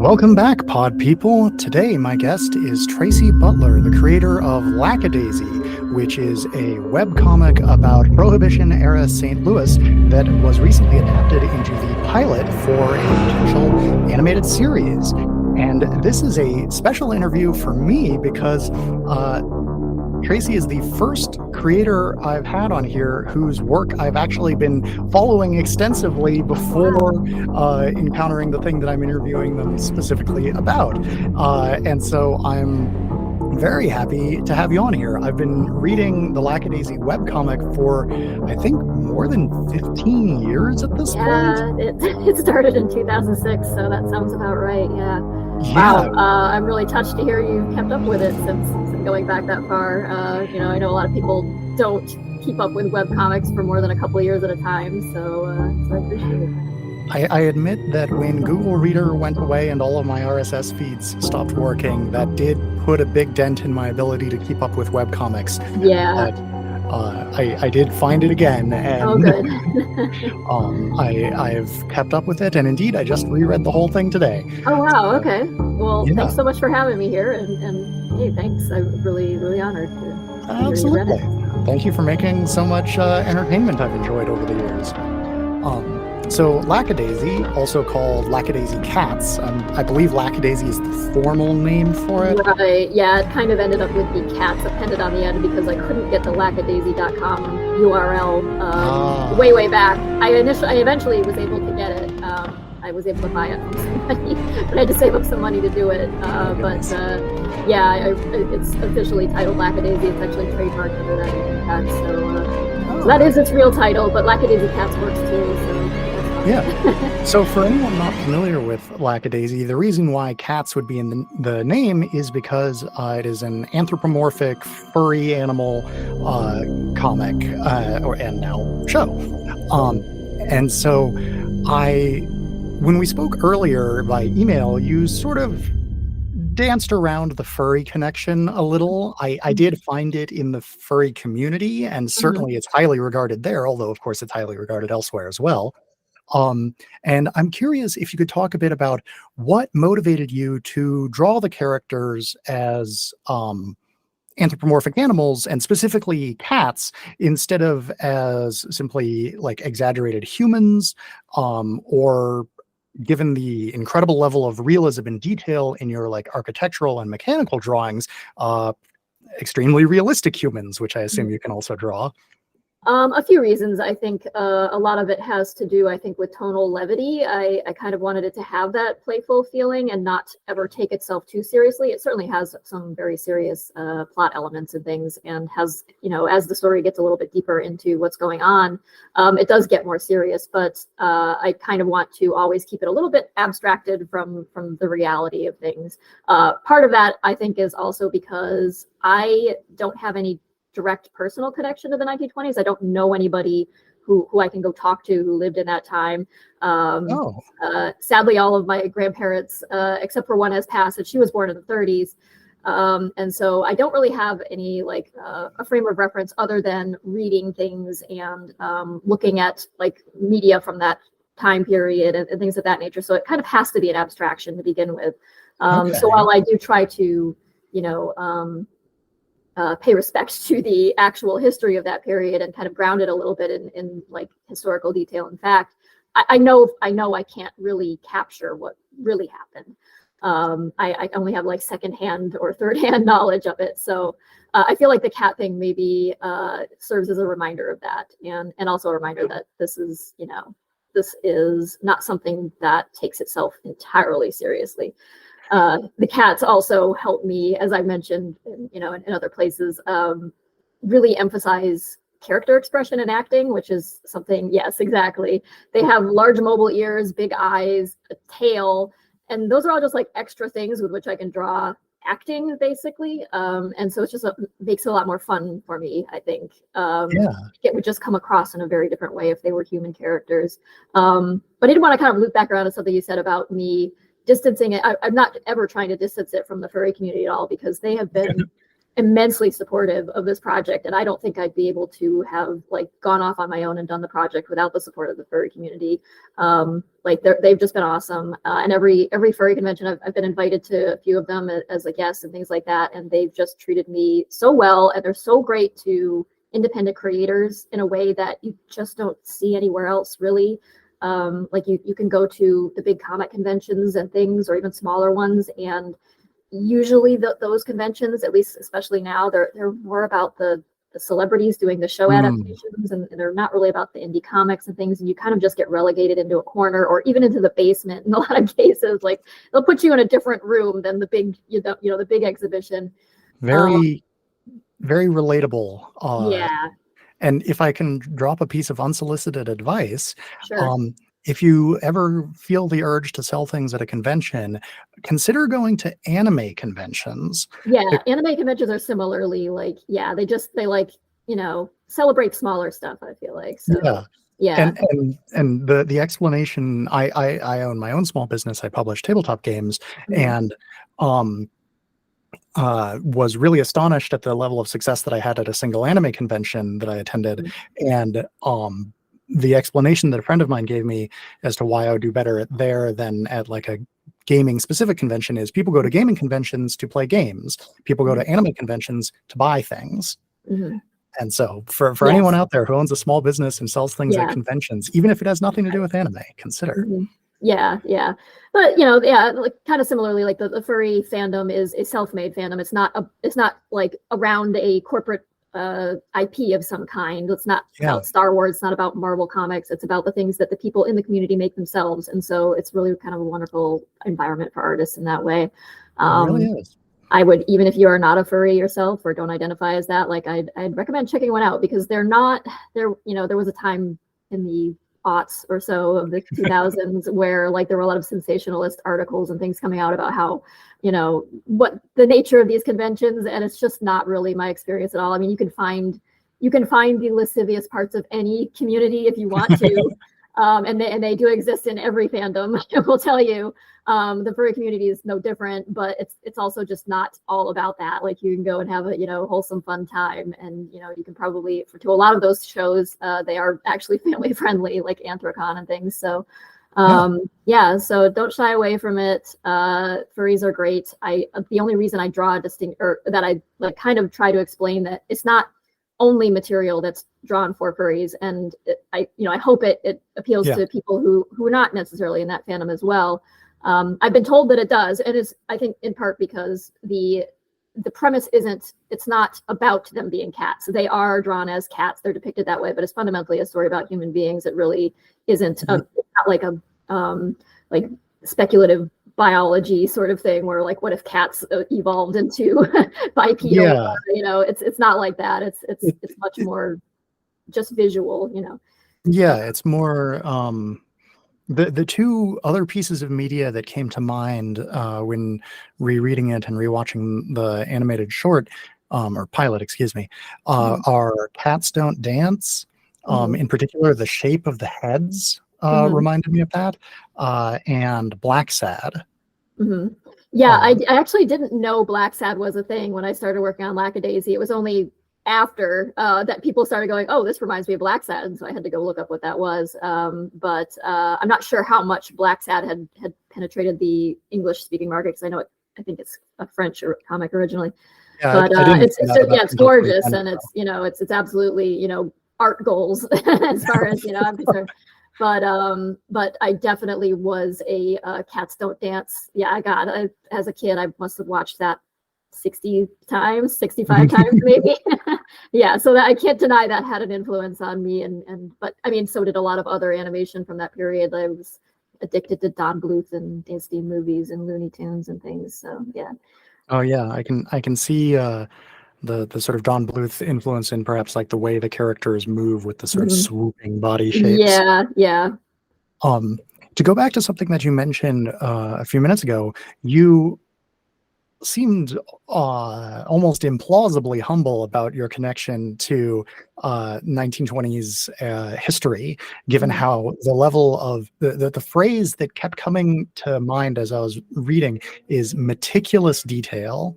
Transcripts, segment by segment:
Welcome back, pod people. Today, my guest is Tracy Butler, the creator of Lackadaisy, which is a webcomic about Prohibition-era St. Louis that was recently adapted into the pilot for a potential animated series. And this is a special interview for me because Tracy is the first creator I've had on here whose work I've actually been following extensively before encountering the thing that I'm interviewing them specifically about. And so I'm very happy to have you on here. I've been reading the Lackadaisy webcomic for, I think, more than 15 years at this point. Yeah, it started in 2006, so that sounds about right, yeah. Wow, I'm really touched to hear you kept up with it since going back that far. I know a lot of people don't keep up with webcomics for more than a couple of years at a time, so I appreciate it. I admit that when Google Reader went away and all of my RSS feeds stopped working, that did put a big dent in my ability to keep up with webcomics. Yeah. But I did find it again, and oh, good. I've kept up with it, and indeed, I just reread the whole thing today. Oh, wow, okay. Well, yeah. Thanks so much for having me here, and hey, thanks. I'm really, really honored to Absolutely. Thank you for making so much entertainment I've enjoyed over the years. So Lackadaisy, also called Lackadaisy Cats, I believe Lackadaisy is the formal name for it. Right, yeah, it kind of ended up with the cats appended on the end because I couldn't get the lackadaisy.com URL way back. I eventually was able to get it. I was able to buy it from somebody, but I had to save up some money to do it. It's officially titled Lackadaisy. It's actually trademarked under that name, Cats. So that is its real title, but Lackadaisy Cats works too. So. Yeah. So for anyone not familiar with Lackadaisy, the reason why cats would be in the name is because it is an anthropomorphic furry animal comic and now show. And so when we spoke earlier by email, you sort of danced around the furry connection a little. I did find it in the furry community, and certainly it's highly regarded there, although of course it's highly regarded elsewhere as well. And I'm curious if you could talk a bit about what motivated you to draw the characters as anthropomorphic animals, and specifically cats, instead of as simply like exaggerated humans, or given the incredible level of realism and detail in your like architectural and mechanical drawings, extremely realistic humans, which I assume you can also draw. A few reasons. I think a lot of it has to do, with tonal levity. I kind of wanted it to have that playful feeling and not ever take itself too seriously. It certainly has some very serious plot elements and things, and has, as the story gets a little bit deeper into what's going on, it does get more serious. But I kind of want to always keep it a little bit abstracted from the reality of things. Part of that, I think, is also because I don't have any direct personal connection to the 1920s. I don't know anybody who I can go talk to who lived in that time. Sadly, all of my grandparents, except for one, has passed, and she was born in the 30s. And so I don't really have any a frame of reference other than reading things and looking at media from that time period and things of that nature. So it kind of has to be an abstraction to begin with. So while I do try to, pay respect to the actual history of that period and kind of ground it a little bit in historical detail and fact, I know I can't really capture what really happened. I only have secondhand or third-hand knowledge of it. So I feel like the cat thing maybe serves as a reminder of that, and also a reminder that this is not something that takes itself entirely seriously. The cats also help me, as I mentioned, in other places, really emphasize character expression and acting, which is something, yes, exactly. They have large mobile ears, big eyes, a tail, and those are all just extra things with which I can draw acting, basically. And so it just makes it a lot more fun for me, I think. It would just come across in a very different way if they were human characters. But I did want to kind of loop back around to something you said about me distancing it. I'm not ever trying to distance it from the furry community at all, because they have been immensely supportive of this project, and I don't think I'd be able to have like gone off on my own and done the project without the support of the furry community. Like they've just been awesome, and every furry convention I've been invited to a few of them as a guest and things like that, and they've just treated me so well, and they're so great to independent creators in a way that you just don't see anywhere else, really. Like you can go to the big comic conventions and things, or even smaller ones, and usually those conventions, at least especially now, they're more about the celebrities doing the show adaptations, and they're not really about the indie comics and things, and you kind of just get relegated into a corner or even into the basement in a lot of cases. Like they'll put you in a different room than the big, the big exhibition. Very relatable. Yeah, And if I can drop a piece of unsolicited advice, sure. if you ever feel the urge to sell things at a convention, consider going to anime conventions. Yeah, anime conventions are similarly like, yeah, they like, celebrate smaller stuff, I feel like. So Yeah. yeah. And the explanation, I own my own small business. I publish tabletop games, and was really astonished at the level of success that I had at a single anime convention that I attended. And the explanation that a friend of mine gave me as to why I would do better there than at like a gaming specific convention is people go to gaming conventions to play games. People go to anime conventions to buy things. And so for anyone out there who owns a small business and sells things at conventions, even if it has nothing to do with anime, consider. Yeah. But like kind of similarly, like the furry fandom is a self-made fandom. It's not like around a corporate IP of some kind. It's not about Star Wars. It's not about Marvel comics. It's about the things that the people in the community make themselves. And so it's really kind of a wonderful environment for artists in that way. It really is. I would, even if you are not a furry yourself or don't identify as that, like I'd recommend checking one out, because there was a time in the aughts or so of the 2000s where like there were a lot of sensationalist articles and things coming out about how, what the nature of these conventions, and it's just not really my experience at all. I mean, you can find the lascivious parts of any community if you want to. And they do exist in every fandom. I will tell you, the furry community is no different, but it's also just not all about that. Like you can go and have a wholesome, fun time, and you can probably to a lot of those shows, they are actually family friendly, like Anthrocon and things. So so don't shy away from it. Furries are great. The only reason I draw a that I like kind of try to explain that it's not only material that's drawn for furries, and I hope it appeals to people who are not necessarily in that fandom as well. I've been told that it does, and it's, I think, in part because the premise it's not about them being cats. They are drawn as cats, they're depicted that way, but it's fundamentally a story about human beings. It really isn't not like a like speculative biology sort of thing where like, what if cats evolved into bipedal? It's not like that. It's much more just visual. It's more the two other pieces of media that came to mind when rereading it and rewatching the animated short or pilot, excuse me, are Cats Don't Dance. In particular, the shape of the heads reminded me of that, and Black Sad. Yeah, I actually didn't know Black Sad was a thing when I started working on Lackadaisy. It was only after that people started going, oh, this reminds me of Black Sad, and so I had to go look up what that was. But I'm not sure how much Black Sad had penetrated the English-speaking market, because I think it's a French comic originally. But it's gorgeous, and it's absolutely art goals as far as I'm concerned. But I definitely was a Cats Don't Dance. Yeah, as a kid, I must have watched that 60 times, 65 times maybe. So that I can't deny that had an influence on me, but I mean, so did a lot of other animation from that period. I was addicted to Don Bluth and Disney movies and Looney Tunes and things. So yeah. Oh yeah, I can see the sort of Don Bluth influence in perhaps like the way the characters move with the sort of swooping body shapes. Yeah. To go back to something that you mentioned a few minutes ago, you seemed almost implausibly humble about your connection to 1920s history, given how the level of the phrase that kept coming to mind as I was reading is meticulous detail,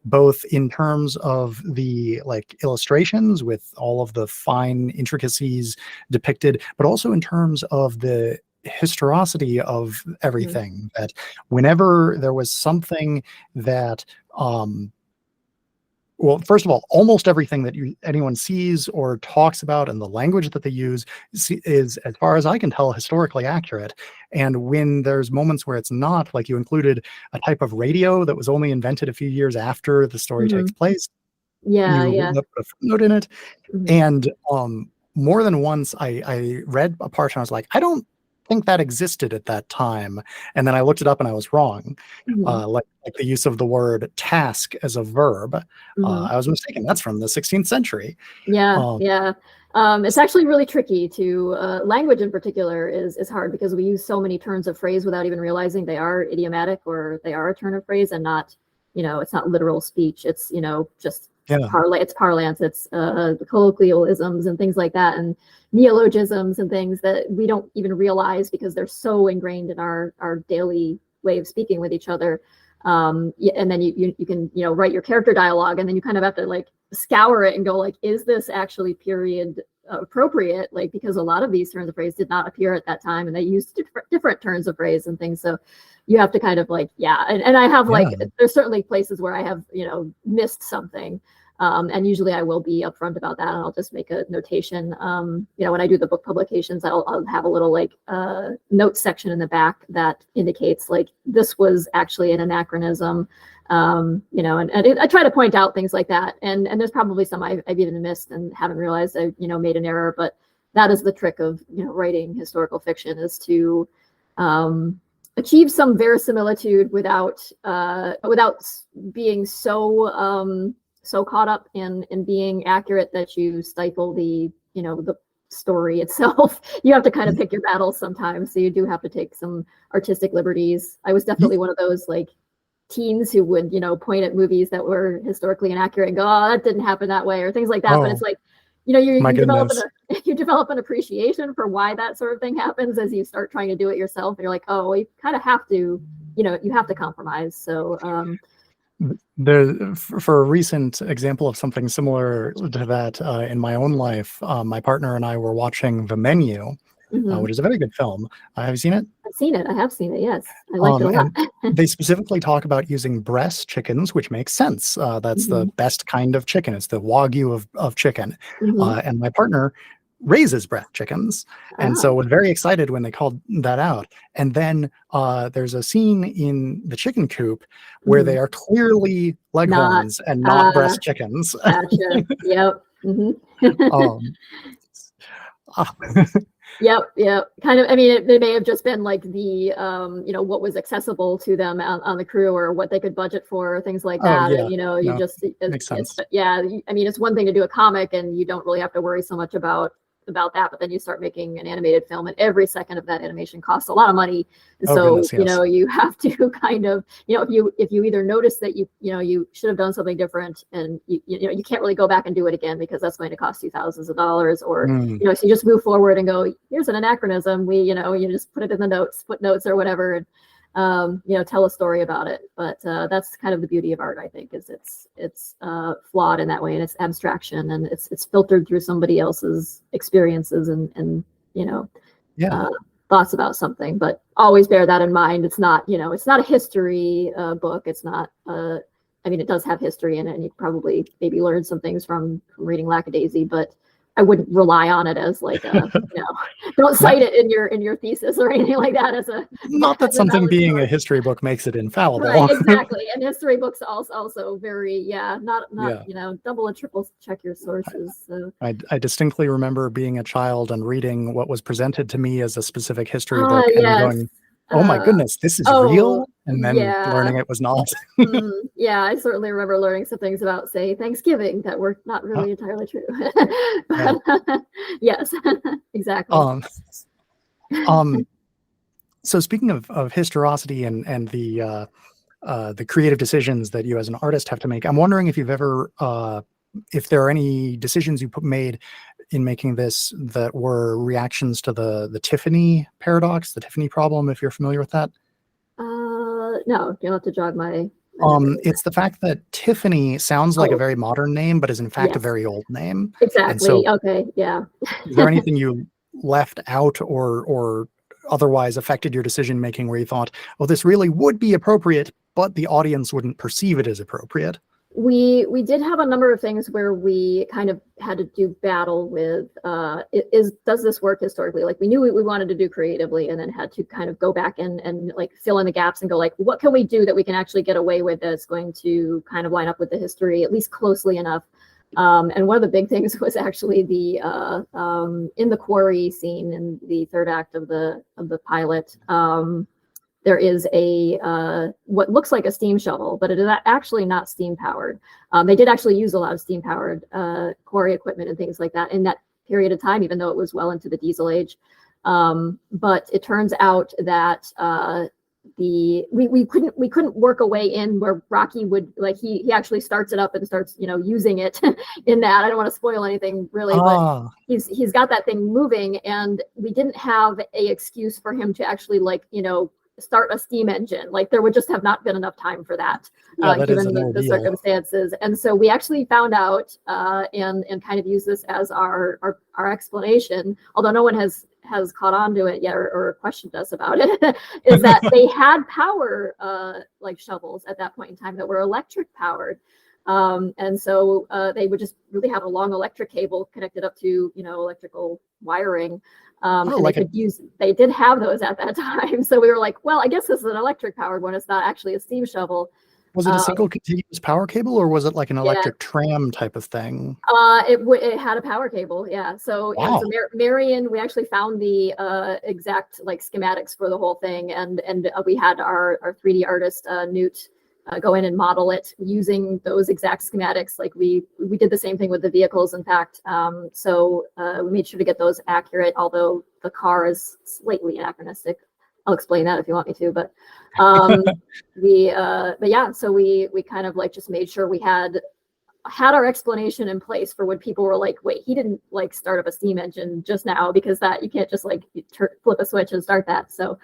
both in terms of the like illustrations with all of the fine intricacies depicted, but also in terms of the historicity of everything. That whenever there was something that well, first of all, almost everything that anyone sees or talks about and the language that they use is, as far as I can tell, historically accurate. And when there's moments where it's not, like you included a type of radio that was only invented a few years after the story takes place, Yeah, you yeah. put a footnote in it. Mhm. And more than once, I read a part and I was like, I don't think that existed at that time. And then I looked it up and I was wrong. Mhm. Like the use of the word task as a verb. Mhm. I was mistaken. That's from the 16th century. Yeah, yeah. It's actually really tricky to language in particular is hard because we use so many turns of phrase without even realizing they are idiomatic or they are a turn of phrase and not, it's not literal speech. It's, just Yeah. it's parlance, it's the colloquialisms and things like that, and neologisms and things that we don't even realize because they're so ingrained in our daily way of speaking with each other. And then you can write your character dialogue, and then you kind of have to like scour it and go like, is this actually period appropriate? Like, because a lot of these turns of phrase did not appear at that time, and they used different turns of phrase and things. So you have to kind of like, and I have like, there's certainly places where I have missed something. And usually I will be upfront about that, and I'll just make a notation. When I do the book publications, I'll have a little like notes section in the back that indicates like this was actually an anachronism. And I try to point out things like that. And there's probably some I've even missed and haven't realized I made an error. But that is the trick of writing historical fiction, is to achieve some verisimilitude without being so caught up in being accurate that you stifle the story itself. You have to kind of pick your battles sometimes, so you do have to take some artistic liberties. I was definitely one of those like teens who would point at movies that were historically inaccurate and go, oh, that didn't happen that way, or things like that. But it's like you develop an appreciation for why that sort of thing happens as you start trying to do it yourself, and you're like, oh, you kind of have to you have to compromise. So for a recent example of something similar to that in my own life, my partner and I were watching The Menu, which is a very good film. Have you seen it? I've seen it. I have seen it. Yes, I liked it a lot. They specifically talk about using breast chickens, which makes sense. That's the best kind of chicken. It's the Wagyu of chicken. And my partner raises breast chickens, and so was very excited when they called that out. And then there's a scene in the chicken coop where they are clearly leghorns and not breast chickens. Gotcha. Yep. Yep. Kind of. I mean, it may have just been like the, what was accessible to them on the crew, or what they could budget for, or things like that. And, makes sense. I mean, it's one thing to do a comic, and you don't really have to worry so much about that, but then you start making an animated film, and every second of that animation costs a lot of money. And you have to kind of, if you either notice that you should have done something different, and you can't really go back and do it again because that's going to cost you thousands of dollars, or so you just move forward and go, here's an anachronism, you just put it in the footnotes or whatever, and tell a story about it. But that's kind of the beauty of art, I think, is it's flawed in that way, and it's abstraction, and it's filtered through somebody else's experiences and thoughts about something. But always bear that in mind. It's not it's not a history book. It's not I mean, it does have history in it, and you probably maybe learn some things from reading Lackadaisy, but I wouldn't rely on it as like a, don't cite it in your thesis or anything like that as a. Not that something being a history book makes it infallible. Right, exactly. And history books also very, not double and triple check your sources. So. I distinctly remember being a child and reading what was presented to me as a specific history book and going, oh my goodness, this is real, and then learning it was not. Yeah, I certainly remember learning some things about, say, Thanksgiving that were not really entirely true. But, yes, exactly. So speaking of historicity and the creative decisions that you as an artist have to make, I'm wondering if you've ever if there are any decisions you made in making this that were reactions to the Tiffany paradox, the Tiffany problem, if you're familiar with that. No, you'll have to jog my It's the fact that Tiffany sounds like a Oh, very modern name, but is in fact a yes, very old name. And exactly. so, Okay, yeah. is there anything you left out or otherwise affected your decision making where you thought, oh, this really would be appropriate, but the audience wouldn't perceive it as appropriate? We did have a number of things where we kind of had to do battle with does this work historically? Like we knew what we wanted to do creatively, and then had to kind of go back and like fill in the gaps and go like, what can we do that we can actually get away with that's going to kind of line up with the history at least closely enough. And one of the big things was actually the in the quarry scene in the third act of the pilot. There is a what looks like a steam shovel, but it is actually not steam powered. They did actually use a lot of steam powered quarry equipment and things like that in that period of time, even though it was well into the diesel age. But it turns out that we couldn't work a way in where Rocky would like he actually starts it up and starts using it in that. I don't want to spoil anything really, but he's got that thing moving, and we didn't have a excuse for him to actually start a steam engine. Like there would just have not been enough time for that, That is given an the ordeal. circumstances. And so we actually found out and kind of used this as our explanation, although no one has caught on to it yet or questioned us about it, is that they had power like shovels at that point in time that were electric powered. And so they would just really have a long electric cable connected up to electrical wiring. And they did have those at that time. So we were like, well, I guess this is an electric powered one. It's not actually a steam shovel. Was it a single continuous power cable, or was it like an electric Yeah. tram type of thing? It had a power cable, yeah. So wow. So Marion, we actually found the exact like schematics for the whole thing, and we had our 3D artist Newt go in and model it using those exact schematics. Like we did the same thing with the vehicles, in fact. So we made sure to get those accurate, although the car is slightly anachronistic. I'll explain that if you want me to, but yeah, so we kind of like just made sure we had our explanation in place for when people were like, wait, he didn't like start up a steam engine just now, because that you can't just like flip a switch and start that. So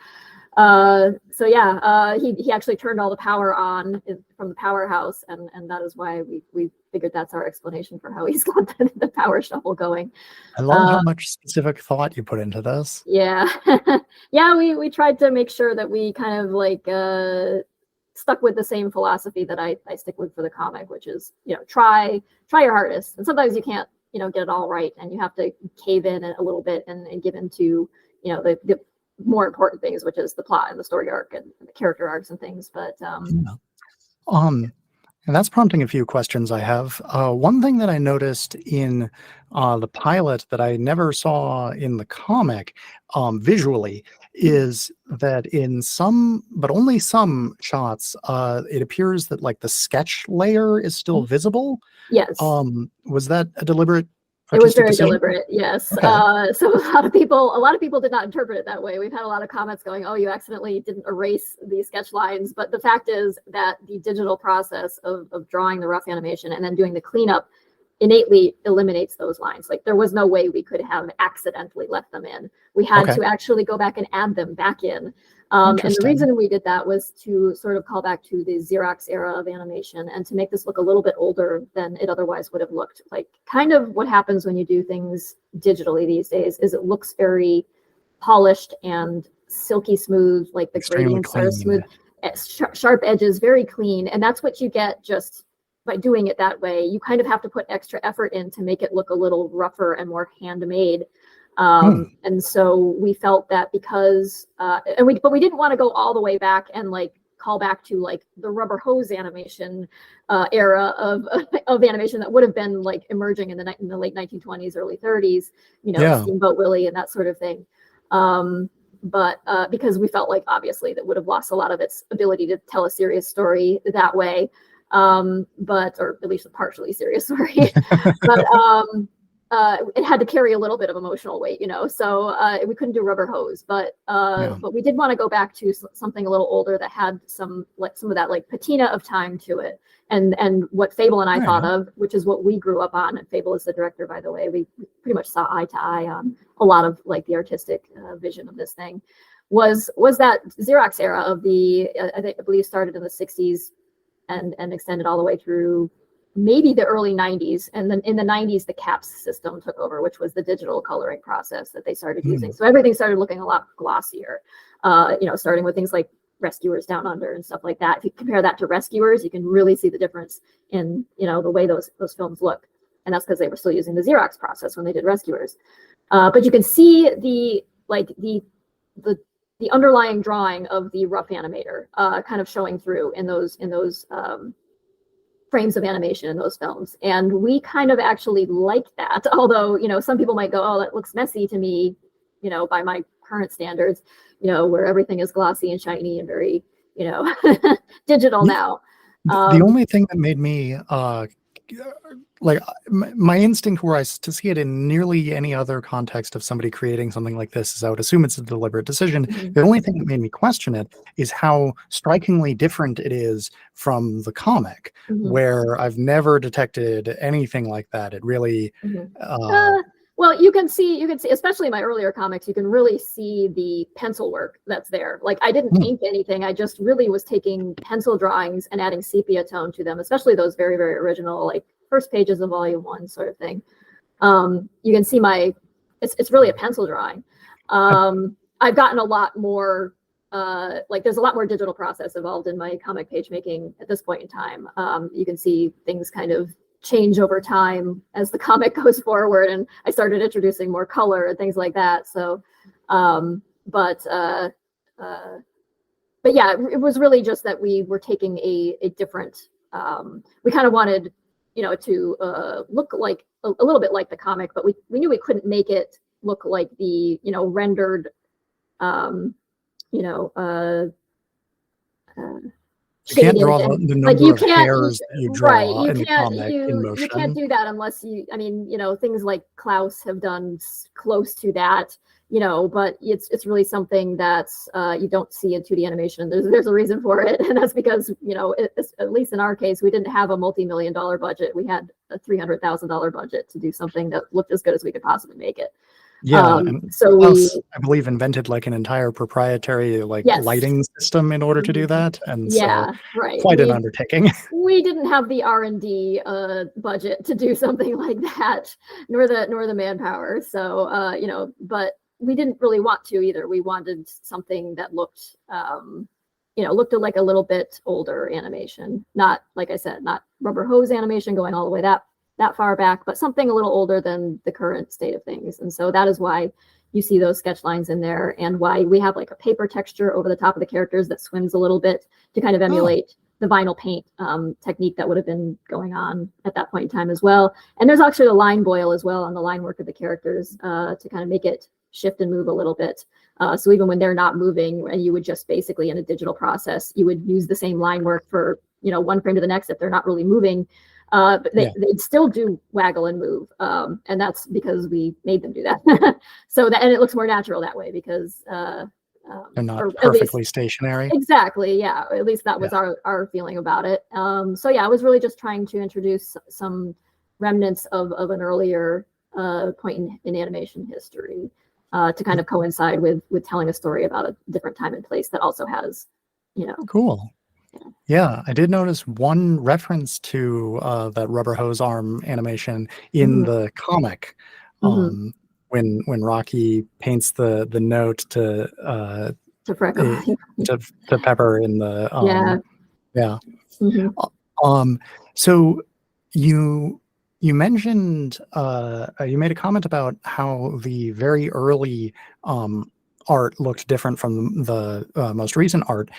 he actually turned all the power on from the powerhouse, and that is why we figured that's our explanation for how he's got the power shovel going. I love how much specific thought you put into this. Yeah. Yeah, we tried to make sure that we kind of like stuck with the same philosophy that I stick with for the comic, which is try your hardest, and sometimes you can't get it all right, and you have to cave in a little bit and give into the more important things, which is the plot and the story arc and the character arcs and things. But and that's prompting a few questions I have. One thing that I noticed in the pilot that I never saw in the comic visually is that in some, but only some shots, it appears that like the sketch layer is still visible. Yes. Was that a deliberate? It was very deliberate, yes. Okay. So a lot of people did not interpret it that way. We've had a lot of comments going, oh, you accidentally didn't erase the sketch lines. But the fact is that the digital process of drawing the rough animation and then doing the cleanup innately eliminates those lines. Like there was no way we could have accidentally left them in. We had to actually go back and add them back in. And the reason we did that was to sort of call back to the Xerox era of animation and to make this look a little bit older than it otherwise would have looked. Like kind of what happens when you do things digitally these days is it looks very polished and silky smooth, like the gradients are smooth, sharp edges, very clean. And that's what you get just by doing it that way. You kind of have to put extra effort in to make it look a little rougher and more handmade. And so we felt that because but we didn't want to go all the way back and like call back to like the rubber hose animation era of animation that would have been like emerging in the late 1920s, early 30s, Steamboat Willie and that sort of thing. But because we felt like obviously that would have lost a lot of its ability to tell a serious story that way, or at least a partially serious story. But it had to carry a little bit of emotional weight, so we couldn't do rubber hose, but we did want to go back to something a little older that had some of that like patina of time to it, and what Fable and I thought of, which is what we grew up on. And Fable is the director, by the way. We pretty much saw eye to eye on a lot of like the artistic vision of this thing. Was that Xerox era of the I believe started in the 60s. and extended all the way through maybe the early 90s. And then in the 90s, the CAPS system took over, which was the digital coloring process that they started using. So everything started looking a lot glossier, starting with things like Rescuers Down Under and stuff like that. If you compare that to Rescuers, you can really see the difference in, the way those films look. And that's because they were still using the Xerox process when they did Rescuers. But you can see the underlying drawing of the rough animator kind of showing through in those frames of animation in those films. And we kind of actually like that, although, some people might go, oh, that looks messy to me, by my current standards, where everything is glossy and shiny and very, digital now. The only thing that made me my instinct to see it in nearly any other context of somebody creating something like this is I would assume it's a deliberate decision. The only thing that made me question it is how strikingly different it is from the comic, where I've never detected anything like that. It really well, you can see, especially in my earlier comics, you can really see the pencil work that's there. Like, I didn't ink anything. I just really was taking pencil drawings and adding sepia tone to them, especially those very, very original, like first pages of volume 1 sort of thing. You can see it's really a pencil drawing. I've gotten a lot more, there's a lot more digital process involved in my comic page making at this point in time. You can see things kind of change over time as the comic goes forward, and I started introducing more color and things like that. So, but yeah, it was really just that we were taking a different. We kind of wanted, to look like a little bit like the comic, but we knew we couldn't make it look like the rendered, you can't draw the number of hairs that you draw in the comic in motion. You can't do that unless things like Klaus have done close to that, but it's really something that's you don't see in 2D animation. There's a reason for it, and that's because, at least in our case, we didn't have a multi-million-dollar budget. We had a $300,000 budget to do something that looked as good as we could possibly make it. Yeah, and so I believe, invented an entire proprietary lighting system in order to do that, and quite an undertaking. We didn't have the R&D budget to do something like that, nor the manpower. So but we didn't really want to either. We wanted something that looked looked like a little bit older animation, not, like I said, not rubber hose animation going all the way that far back, but something a little older than the current state of things. And so that is why you see those sketch lines in there, and why we have a paper texture over the top of the characters that swims a little bit to kind of emulate the vinyl paint technique that would have been going on at that point in time as well. And there's actually a line boil as well on the line work of the characters to kind of make it shift and move a little bit. So even when they're not moving, and you would just basically, in a digital process, you would use the same line work for one frame to the next if they're not really moving. But they'd still do waggle and move, and that's because we made them do that. And it looks more natural that way because they're not perfectly stationary. Exactly, yeah. At least that was our feeling about it. So yeah, I was really just trying to introduce some remnants of an earlier point in animation history to kind of coincide with telling a story about a different time and place that also has, Cool. Yeah, I did notice one reference to that rubber hose arm animation in the comic when Rocky paints the note to Freckle. to Pepper in the so you mentioned you made a comment about how the very early art looked different from the most recent art.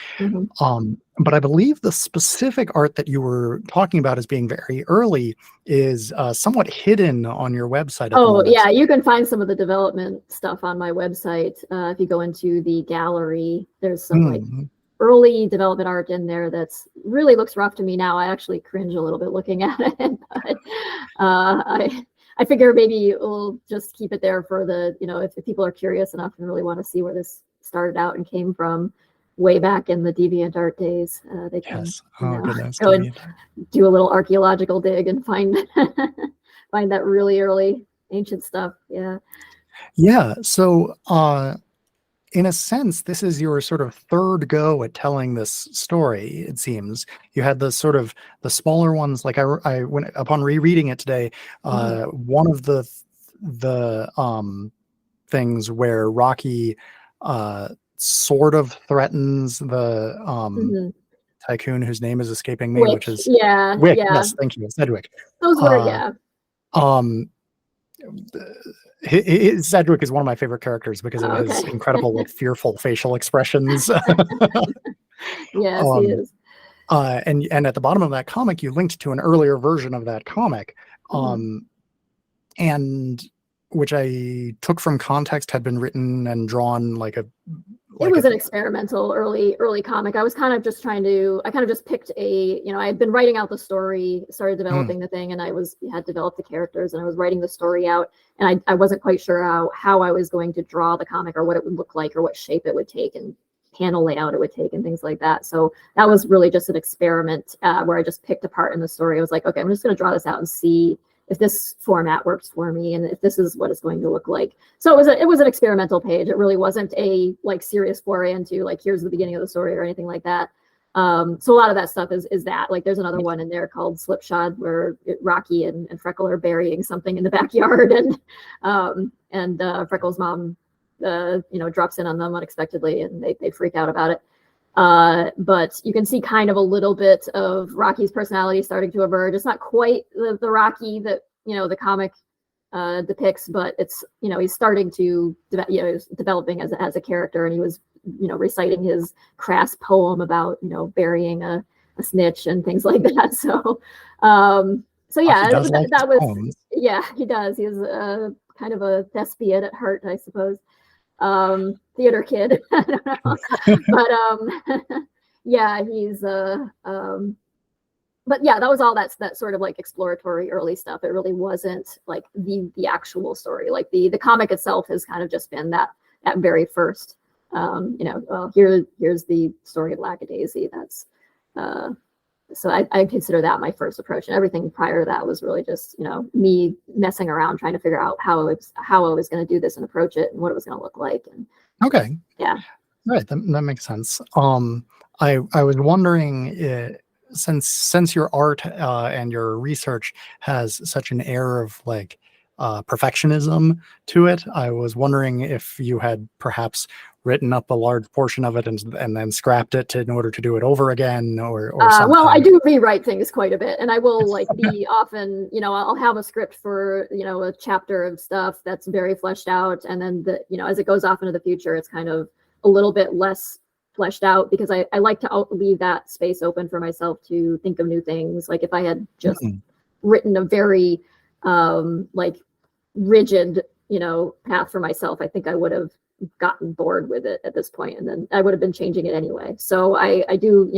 But I believe the specific art that you were talking about as being very early is somewhat hidden on your website. Yeah, you can find some of the development stuff on my website. If you go into the gallery, there's some early development art in there that's really looks rough to me now. I actually cringe a little bit looking at it, but I figure maybe we'll just keep it there for the, if people are curious enough and really want to see where this started out and came from way back in the DeviantArt days, they can go and do a little archaeological dig and find that really early ancient stuff. Yeah. Yeah. So in a sense, this is your sort of third go at telling this story. It seems you had the sort of the smaller ones. Like I when upon rereading it today, one of the things where Rocky sort of threatens the Mhm. tycoon whose name is escaping me, which Wick, is yeah, Wick. yeah. Yes, thank you, Sedgwick. Those were, Uh, yeah. um, Sedgwick is one of my favorite characters because of Oh, his okay. incredible, like, fearful facial expressions. Yes, he um, is. and at the bottom of that comic, you linked to an earlier version of that comic, Mhm. and which I took from context had been written and drawn like a It like a was an experimental early comic. I was kind of just trying to, I kind of just picked I had been writing out the story, started mm, developing the thing, and had developed the characters, and I was writing the story out, and I wasn't quite sure how I was going to draw the comic, or what it would look like, or what shape it would take, and panel layout it would take, and things like that. So that was really just an experiment, where I just picked apart in the story. I was like, okay, I'm just going to draw this out and see if this format works for me, and if this is what it's going to look like. So it was an experimental page. It really wasn't a like serious foray into like, here's the beginning of the story or anything like that. So a lot of that stuff is that, like, there's another one in there called Slipshod, where Rocky and Freckle are burying something in the backyard, and Freckle's mom drops in on them unexpectedly, and they freak out about it. But you can see kind of a little bit of Rocky's personality starting to emerge. It's not quite the Rocky that the comic depicts, but it's he's starting to he's developing as a character, and he was reciting his crass poem about burying a snitch and things like that. So He yeah, does like his that was, poems. yeah, he does. He's kind of a thespian at heart, I suppose. Theater kid. I don't know. But yeah, he's but yeah, that was all that sort of like exploratory early stuff. It really wasn't like the actual story. Like the comic itself has kind of just been that very first here's the story of Lackadaisy. That's so I consider that my first approach, and everything prior to that was really just me messing around trying to figure out how I was going to do this and approach it, and what it was going to look like. And Okay, yeah. right, that makes sense. I was wondering, since your art and your research has such an air of like perfectionism to it, I was wondering if you had perhaps written up a large portion of it and then scrapped it in order to do it over again, or Well, I something. do rewrite things quite a bit, and I will like be often, I'll have a script for, a chapter of stuff that's very fleshed out, and then as it goes off into the future, it's kind of a little bit less fleshed out, because I like to leave that space open for myself to think of new things. Like if I had just Mhm. written a very like rigid, path for myself, I think I would have gotten bored with it at this point, and then I would have been changing it anyway. So I do,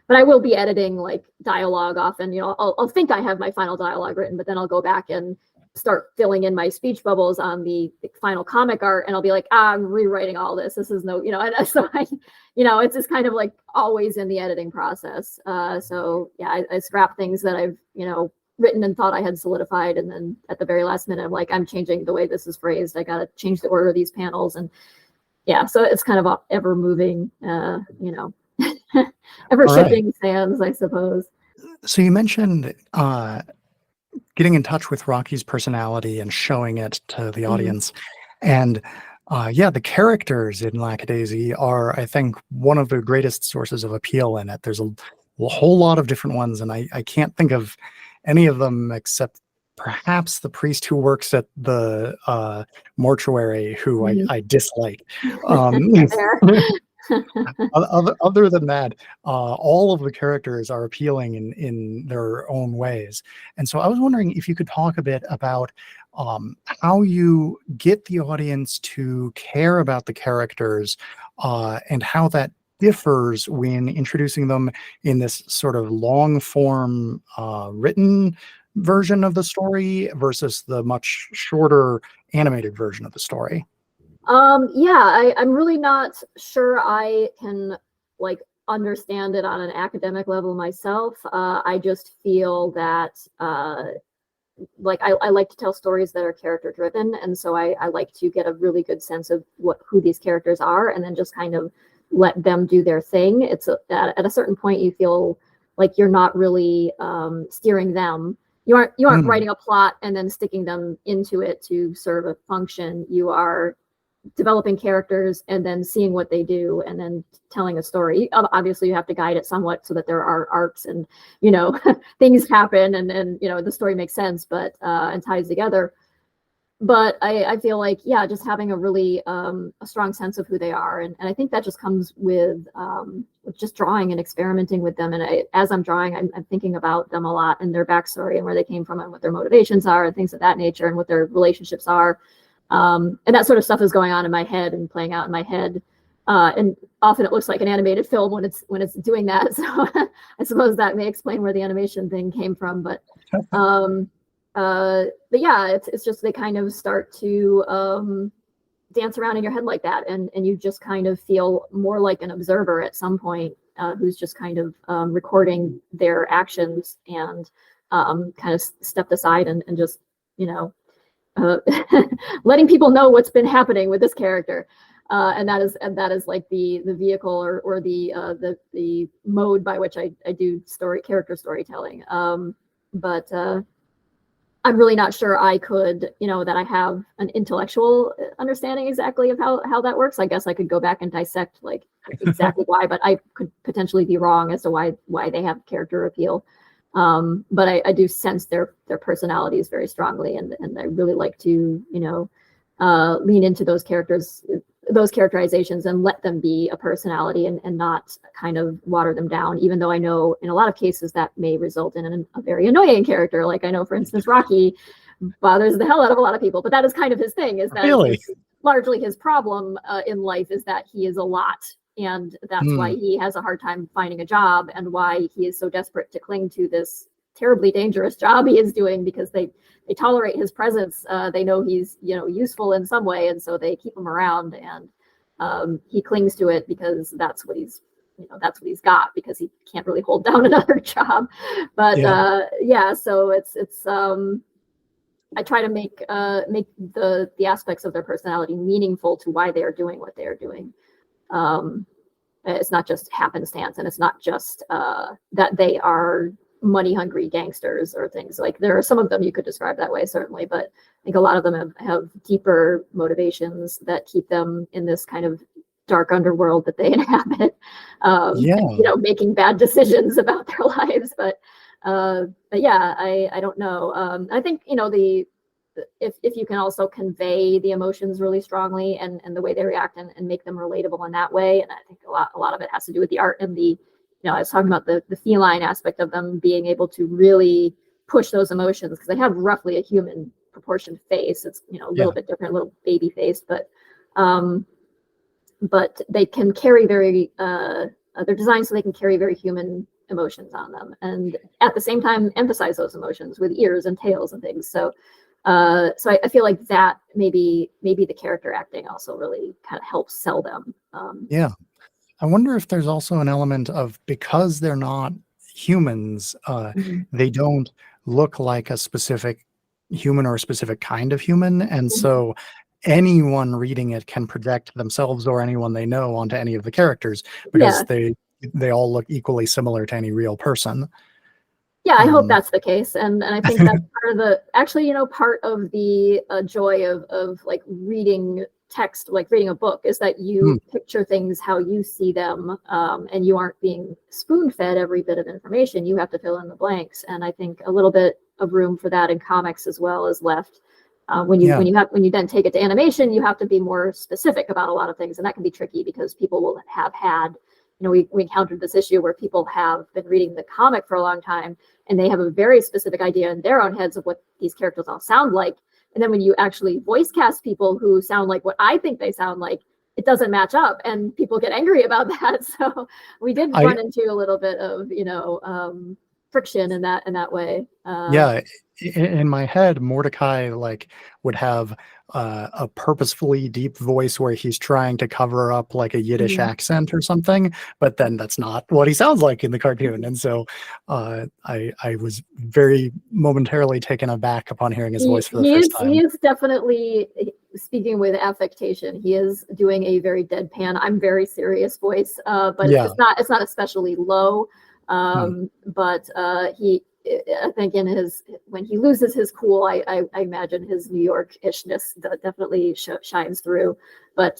but I will be editing like dialogue often. I'll think I have my final dialogue written, but then I'll go back and start filling in my speech bubbles on the final comic art, and I'll be like, I'm rewriting all this. This is no, and so it's just kind of like always in the editing process. So yeah, I scrap things that I've, written and thought I had solidified, and then at the very last minute, I'm like, I'm changing the way this is phrased. I got to change the order of these panels, and yeah, so it's kind of ever moving, ever All right. shifting sands, I suppose. So you mentioned getting in touch with Rocky's personality and showing it to the Mhm. audience. And yeah, the characters in Lackadaisy are, I think, one of the greatest sources of appeal in it. There's a whole lot of different ones, and I can't think of any of them except perhaps the priest who works at the mortuary, who Mhm. I dislike. Um, Fair. other than that, all of the characters are appealing in their own ways. And so I was wondering if you could talk a bit about how you get the audience to care about the characters, and how that differs when introducing them in this sort of long form written version of the story versus the much shorter animated version of the story. Yeah, I'm really not sure I can like understand it on an academic level myself. I just feel that like I like to tell stories that are character driven, and so I like to get a really good sense of who these characters are, and then just kind of let them do their thing. At a certain point you feel like you're not really steering them. You aren't writing a plot and then sticking them into it to serve a function. You are developing characters and then seeing what they do and then telling a story. Obviously you have to guide it somewhat so that there are arcs and things happen and the story makes sense, but and ties together. But I feel like, yeah, just having a really a strong sense of who they are, and I think that just comes with just drawing and experimenting with them. And as I'm drawing, I'm thinking about them a lot and their backstory and where they came from and what their motivations are and things of that nature and what their relationships are. And that sort of stuff is going on in my head and playing out in my head. And often it looks like an animated film when it's doing that. So I suppose that may explain where the animation thing came from. But yeah, it's just they kind of start to dance around in your head like that, and you just kind of feel more like an observer at some point, who's just kind of recording their actions and kind of stepped aside and just letting people know what's been happening with this character. And that is like the vehicle or the mode by which I do character storytelling. But I'm really not sure I could, that I have an intellectual understanding exactly of how that works. I guess I could go back and dissect like exactly why, but I could potentially be wrong as to why they have character appeal. But I do sense their personalities very strongly, and I really like to, lean into those characterizations and let them be a personality and not kind of water them down, even though I know in a lot of cases that may result in a very annoying character. Like I know, for instance, Rocky bothers the hell out of a lot of people, but that is kind of his thing, is that Really? largely his problem in life is that he is a lot. And that's why he has a hard time finding a job, and why he is so desperate to cling to this terribly dangerous job he is doing, because they tolerate his presence. They know he's useful in some way, and so they keep him around, and he clings to it because that's what he's got, because he can't really hold down another job. But yeah, so it's I try to make the aspects of their personality meaningful to why they are doing what they are doing. It's not just happenstance, and it's not just that they are money hungry gangsters or things. Like there are some of them you could describe that way, certainly, but I think a lot of them have deeper motivations that keep them in this kind of dark underworld that they inhabit, making bad decisions about their lives. But yeah, I don't know. I think if you can also convey the emotions really strongly and the way they react and make them relatable in that way. And I think a lot of it has to do with the art and I was talking about the feline aspect of them being able to really push those emotions, because they have roughly a human proportioned face. It's, a little bit different, a little baby faced, but they can carry they're designed so they can carry very human emotions on them, and at the same time emphasize those emotions with ears and tails and things. So I feel like that maybe the character acting also really kind of helps sell them. I wonder if there's also an element of, because they're not humans, they don't look like a specific human or a specific kind of human, and so anyone reading it can project themselves or anyone they know onto any of the characters, because they all look equally similar to any real person. Yeah, I hope that's the case, and I think that's part of the joy of like reading text, like reading a book, is that you picture things how you see them, and you aren't being spoon-fed every bit of information. You have to fill in the blanks, and I think a little bit of room for that in comics as well is left. When you then take it to animation, you have to be more specific about a lot of things, and that can be tricky because people will have had. We encountered this issue where people have been reading the comic for a long time, and they have a very specific idea in their own heads of what these characters all sound like. And then when you actually voice cast people who sound like what I think they sound like, it doesn't match up, and people get angry about that. So we did run into a little bit of, friction in that way. Yeah, in my head, Mordecai like would have a purposefully deep voice where he's trying to cover up like a Yiddish Mhm. accent or something, but then that's not what he sounds like in the cartoon. And so I was very momentarily taken aback upon hearing his voice for the first He time. is definitely speaking with affectation. He is doing a very deadpan, I'm very serious voice, but Yeah. it's not especially low. But I think in his, when he loses his cool, I imagine his New York-ishness definitely shines through. But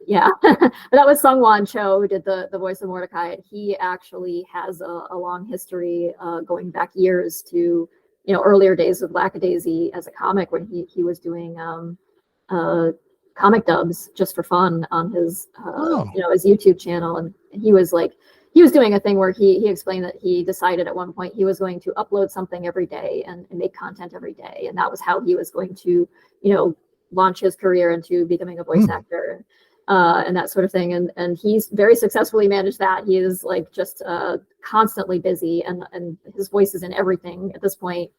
yeah, but that was Sungwon Cho who did the voice of Mordecai, and he actually has a long history going back years to earlier days of Lackadaisy as a comic, when he was doing comic dubs just for fun on his his YouTube channel, and he was doing a thing where he explained that he decided at one point he was going to upload something every day and make content every day, and that was how he was going to launch his career into becoming a voice actor. And that sort of thing, and he's very successfully managed that. He is like just constantly busy, and his voice is in everything at this point.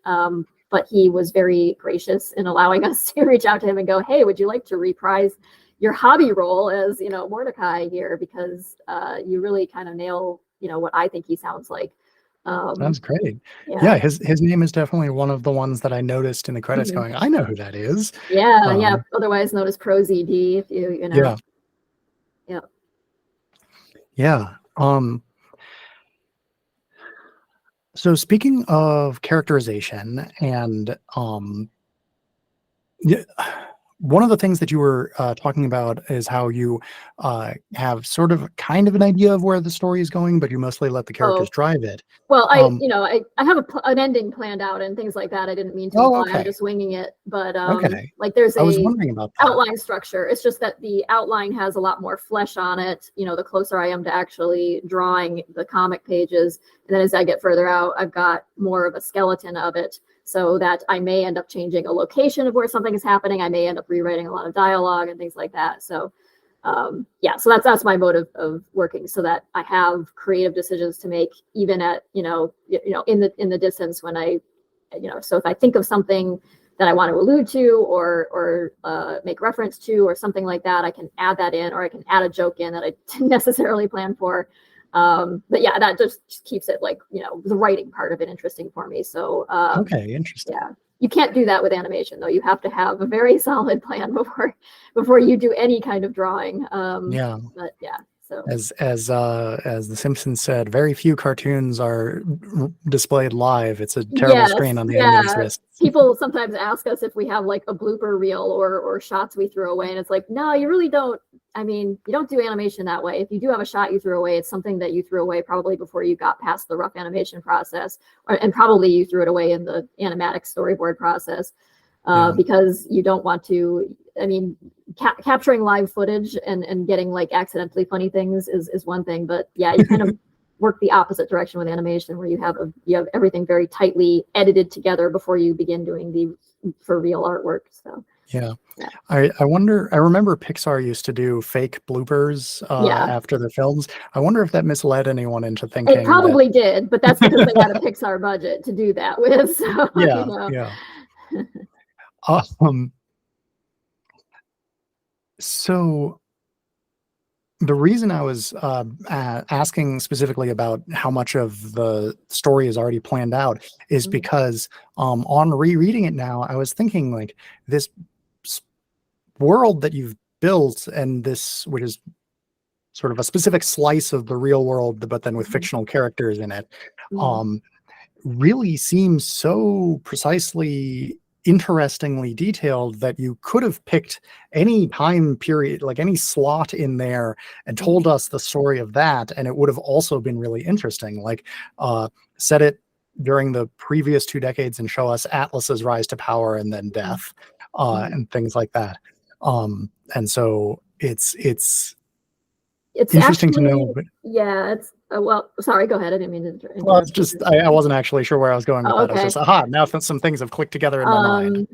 But he was very gracious in allowing us to reach out to him and go, "Hey, would you like to reprise your hobby role as Mordecai here, because you really kind of nail what I think he sounds like." Sounds great. Yeah. His name is definitely one of the ones that I noticed in the credits going, I know who that is. Yeah. Otherwise known as Pro ZD, if you know. Yeah. Yeah. Yeah. So speaking of characterization and yeah, one of the things that you were talking about is how you have sort of kind of an idea of where the story is going, but you mostly let the characters drive it. Well, I have an ending planned out and things like that. I didn't mean to imply. Okay. I'm just winging it. But Okay. like there's I was wondering about that. outline structure. It's just that the outline has a lot more flesh on it, the closer I am to actually drawing the comic pages. And then as I get further out, I've got more of a skeleton of it, so that I may end up changing a location of where something is happening. I may end up rewriting a lot of dialogue and things like that. So so that's my mode of working, so that I have creative decisions to make, even at in the distance, when I so if I think of something that I want to allude to or make reference to or something like that, I can add that in, or I can add a joke in that I didn't necessarily plan for. But yeah, that just keeps it like the writing part of it interesting for me. So okay, interesting. Yeah. You can't do that with animation, though. You have to have a very solid plan before you do any kind of drawing. But yeah, so as the Simpsons said, very few cartoons are displayed live. It's a terrible strain on the animators' wrists. People sometimes ask us if we have like a blooper reel or shots we threw away, and it's like, no, you really don't. I mean, you don't do animation that way. If you do have a shot you threw away, it's something that you threw away probably before you got past the rough animation process, and probably you threw it away in the animatic storyboard process, because you don't want to. I mean, capturing live footage and getting like accidentally funny things is one thing, but yeah, you kind of work the opposite direction with animation, where you have everything very tightly edited together before you begin doing the for real artwork. So yeah. I remember Pixar used to do fake bloopers after their films. I wonder if that misled anyone into thinking it probably did, but that's because they had a Pixar budget to do that with. So, yeah. So the reason I was asking specifically about how much of the story is already planned out is because on rereading it now, I was thinking like this world that you've built, and this, which is sort of a specific slice of the real world, but then with fictional characters in it, really seems so precisely interestingly detailed that you could have picked any time period, like any slot in there, and told us the story of that, and it would have also been really interesting. Like set it during the previous 2 decades and show us Atlas's rise to power and then death, and things like that. And so it's interesting actually, to know. But, it's well, sorry, go ahead. I didn't mean to interrupt. well, it's just I wasn't actually sure where I was going with that. Okay. I was just now some things have clicked together in my mind.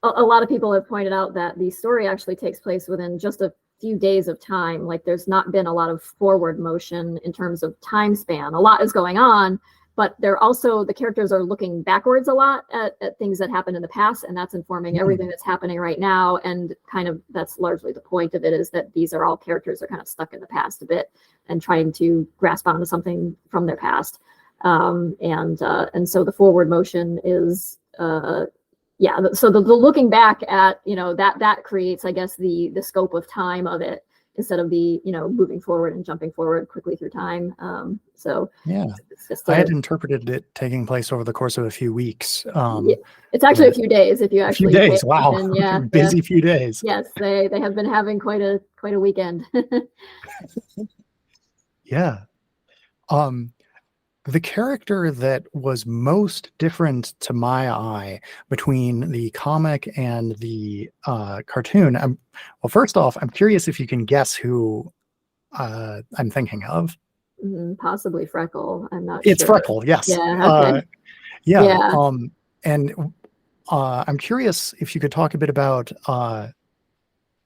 A lot of people have pointed out that the story actually takes place within just a few days of time. Like there's not been a lot of forward motion in terms of time span. A lot is going on, but they're also, the characters are looking backwards a lot at things that happened in the past, and that's informing everything that's happening right now. And kind of that's largely the point of it, is that these are all characters that are kind of stuck in the past a bit and trying to grasp onto something from their past. And so the forward motion is so the looking back at, that creates, I guess, the scope of time of it, instead of the moving forward and jumping forward quickly through time. So yeah, it's just I had interpreted it taking place over the course of a few weeks. It's actually a few days, if you actually. A few days, wow. Yeah, busy few days. Yes, they have been having quite a weekend. Yeah. The character that was most different to my eye between the comic and the cartoon, well, first off, I'm curious if you can guess who I'm thinking of. Possibly Freckle. I'm not It's sure. Freckle, yes. Yeah. Okay. Yeah. And I'm curious if you could talk a bit about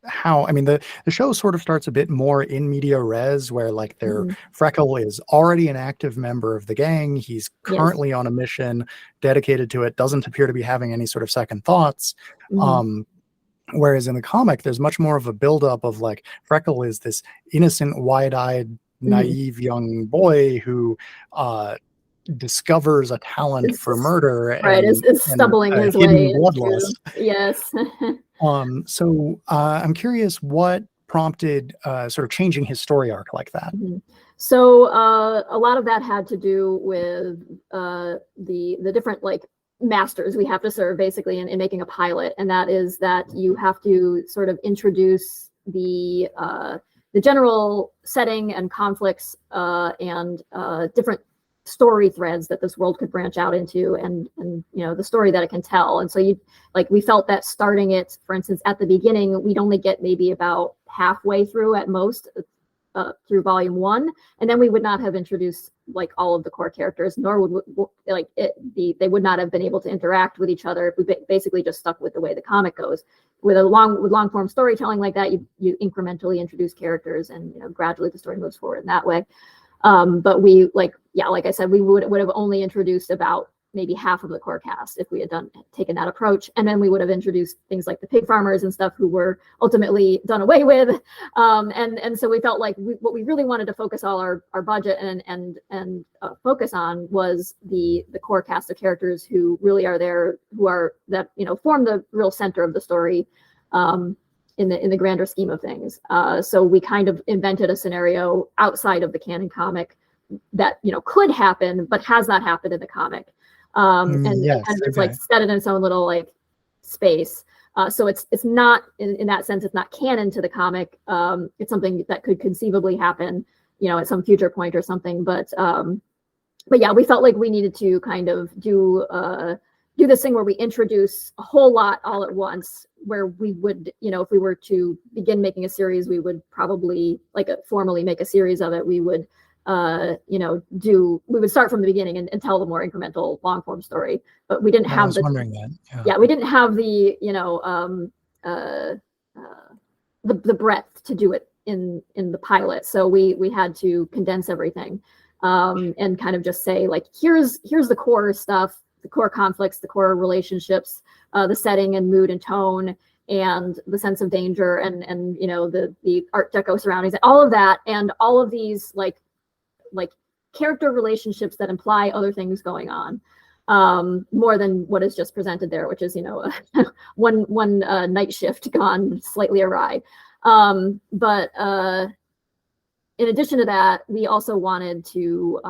how, I mean, the show sort of starts a bit more in media res, where like Freckle is already an active member of the gang. He's currently on a mission dedicated to it, doesn't appear to be having any sort of second thoughts. Whereas in the comic, there's much more of a buildup of like Freckle is this innocent, wide-eyed, naive young boy who discovers a talent for murder, right? Is stumbling his way bloodlust. Yes. So I'm curious what prompted sort of changing his story arc like that. So a lot of that had to do with the different like masters we have to serve, basically, in making a pilot, and that is that you have to sort of introduce the general setting and conflicts and different story threads that this world could branch out into, and the story that it can tell. And so we felt that starting it, for instance, at the beginning, we'd only get maybe about halfway through at most through volume 1, and then we would not have introduced like all of the core characters, nor would they would not have been able to interact with each other if we basically just stuck with the way the comic goes. With long form storytelling like that, you incrementally introduce characters, and gradually the story moves forward in that way. But we like I said, we would have only introduced about maybe half of the core cast if we had taken that approach, and then we would have introduced things like the pig farmers and stuff who were ultimately done away with. And so we felt like what we really wanted to focus all our budget and focus on was the core cast of characters who really are there, that form the real center of the story. In the grander scheme of things. So we kind of invented a scenario outside of the canon comic that could happen, but has not happened in the comic. And it's like set in its own little like space. So it's not in that sense, it's not canon to the comic. It's something that could conceivably happen, at some future point or something. But yeah, we felt like we needed to kind of do this thing where we introduce a whole lot all at once, where we would, if we were to begin making a series, we would probably formally make a series of it. We would, we would start from the beginning and tell the more incremental long form story, but we didn't have was wondering that. Yeah, we didn't have the, the breadth to do it in the pilot. So we had to condense everything, and kind of just say like, here's the core stuff, the core conflicts, the core relationships, the setting and mood and tone, and the sense of danger, and the Art Deco surroundings, all of that, and all of these like character relationships that imply other things going on, more than what is just presented there, which is one night shift gone slightly awry. But in addition to that, we also wanted to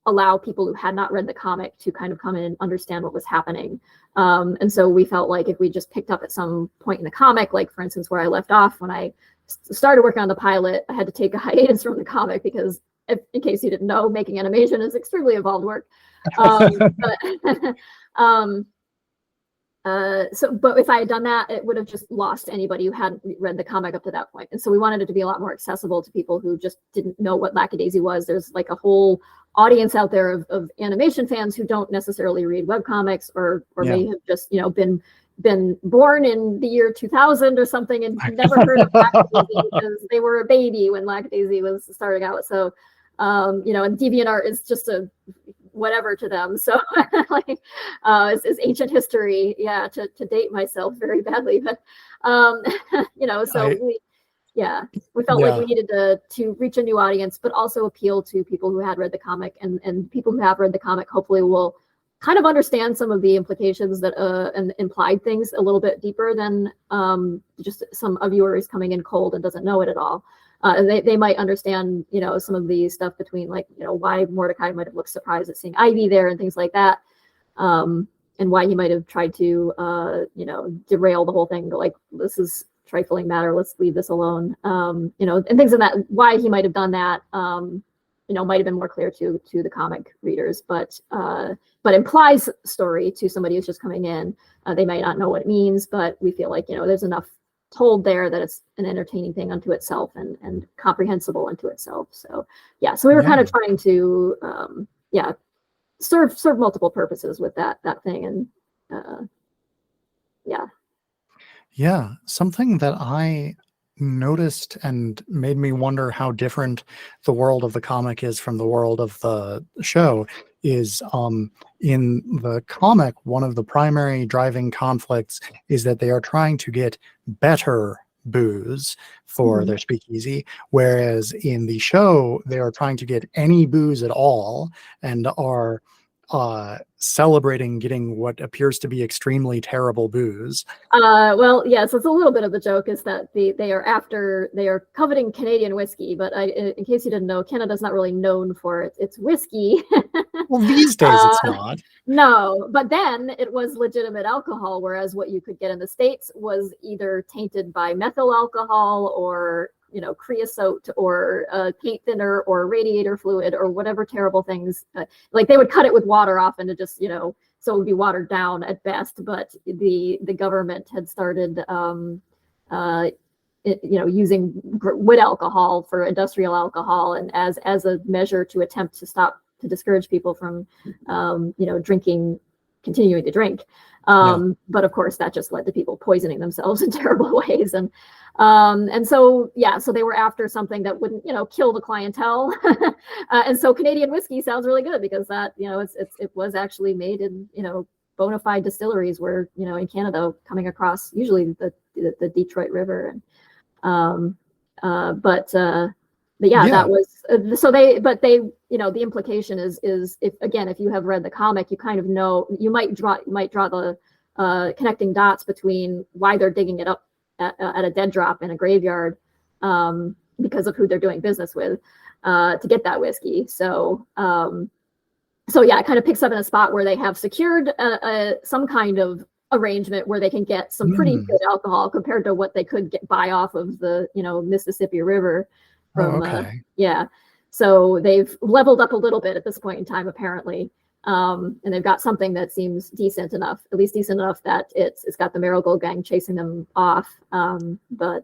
allow people who had not read the comic to kind of come in and understand what was happening. And so we felt like if we just picked up at some point in the comic, like for instance, where I left off when I started working on the pilot, I had to take a hiatus from the comic because, in case you didn't know, making animation is extremely involved work. But if I had done that, it would have just lost anybody who hadn't read the comic up to that point. And so we wanted it to be a lot more accessible to people who just didn't know what Lackadaisy was. There's like a whole audience out there of animation fans who don't necessarily read webcomics, or may have just been born in the year 2000 or something and never heard of Lackadaisy because they were a baby when Lackadaisy was starting out. So and DeviantArt is just whatever to them. So like it's ancient history, yeah, to date myself very badly. But so we felt like we needed to reach a new audience, but also appeal to people who had read the comic, and people who have read the comic hopefully will kind of understand some of the implications that and implied things a little bit deeper than just some a viewer is coming in cold and doesn't know it at all. They might understand, some of the stuff between, like, why Mordecai might have looked surprised at seeing Ivy there and things like that, and why he might have tried to, derail the whole thing. Like, this is trifling matter, let's leave this alone, and things of that. Why he might have done that, might have been more clear to the comic readers, but implies story to somebody who's just coming in. They might not know what it means, but we feel like, there's enough told there that it's an entertaining thing unto itself and comprehensible unto itself. So so we were kind of trying to serve multiple purposes with that thing. And something that I noticed and made me wonder how different the world of the comic is from the world of the show is, in the comic, one of the primary driving conflicts is that they are trying to get better booze for their speakeasy, whereas in the show they are trying to get any booze at all and are celebrating getting what appears to be extremely terrible booze. So it's a little bit of the joke is that they are coveting Canadian whiskey, but in case you didn't know, Canada's not really known for its whiskey. Well, these days it's not. No, but then it was legitimate alcohol, whereas what you could get in the States was either tainted by methyl alcohol or creosote or paint thinner or radiator fluid or whatever terrible things. Like they would cut it with water often to just, so it would be watered down at best. But the government had started, using wood alcohol for industrial alcohol, and as a measure to attempt to discourage people from, continuing to drink. But of course that just led to people poisoning themselves in terrible ways. So they were after something that wouldn't, kill the clientele. And so Canadian whiskey sounds really good because that, it was actually made in, bona fide distilleries where, in Canada, coming across usually the Detroit River. And, that was, the implication is if you have read the comic, you kind of know, you might draw the connecting dots between why they're digging it up at a dead drop in a graveyard, because of who they're doing business with, to get that whiskey. So it kind of picks up in a spot where they have secured some kind of arrangement where they can get some pretty good alcohol compared to what they could buy off of the Mississippi River. So they've leveled up a little bit at this point in time, apparently. And they've got something that seems decent enough that it's got the Marigold Gang chasing them off. They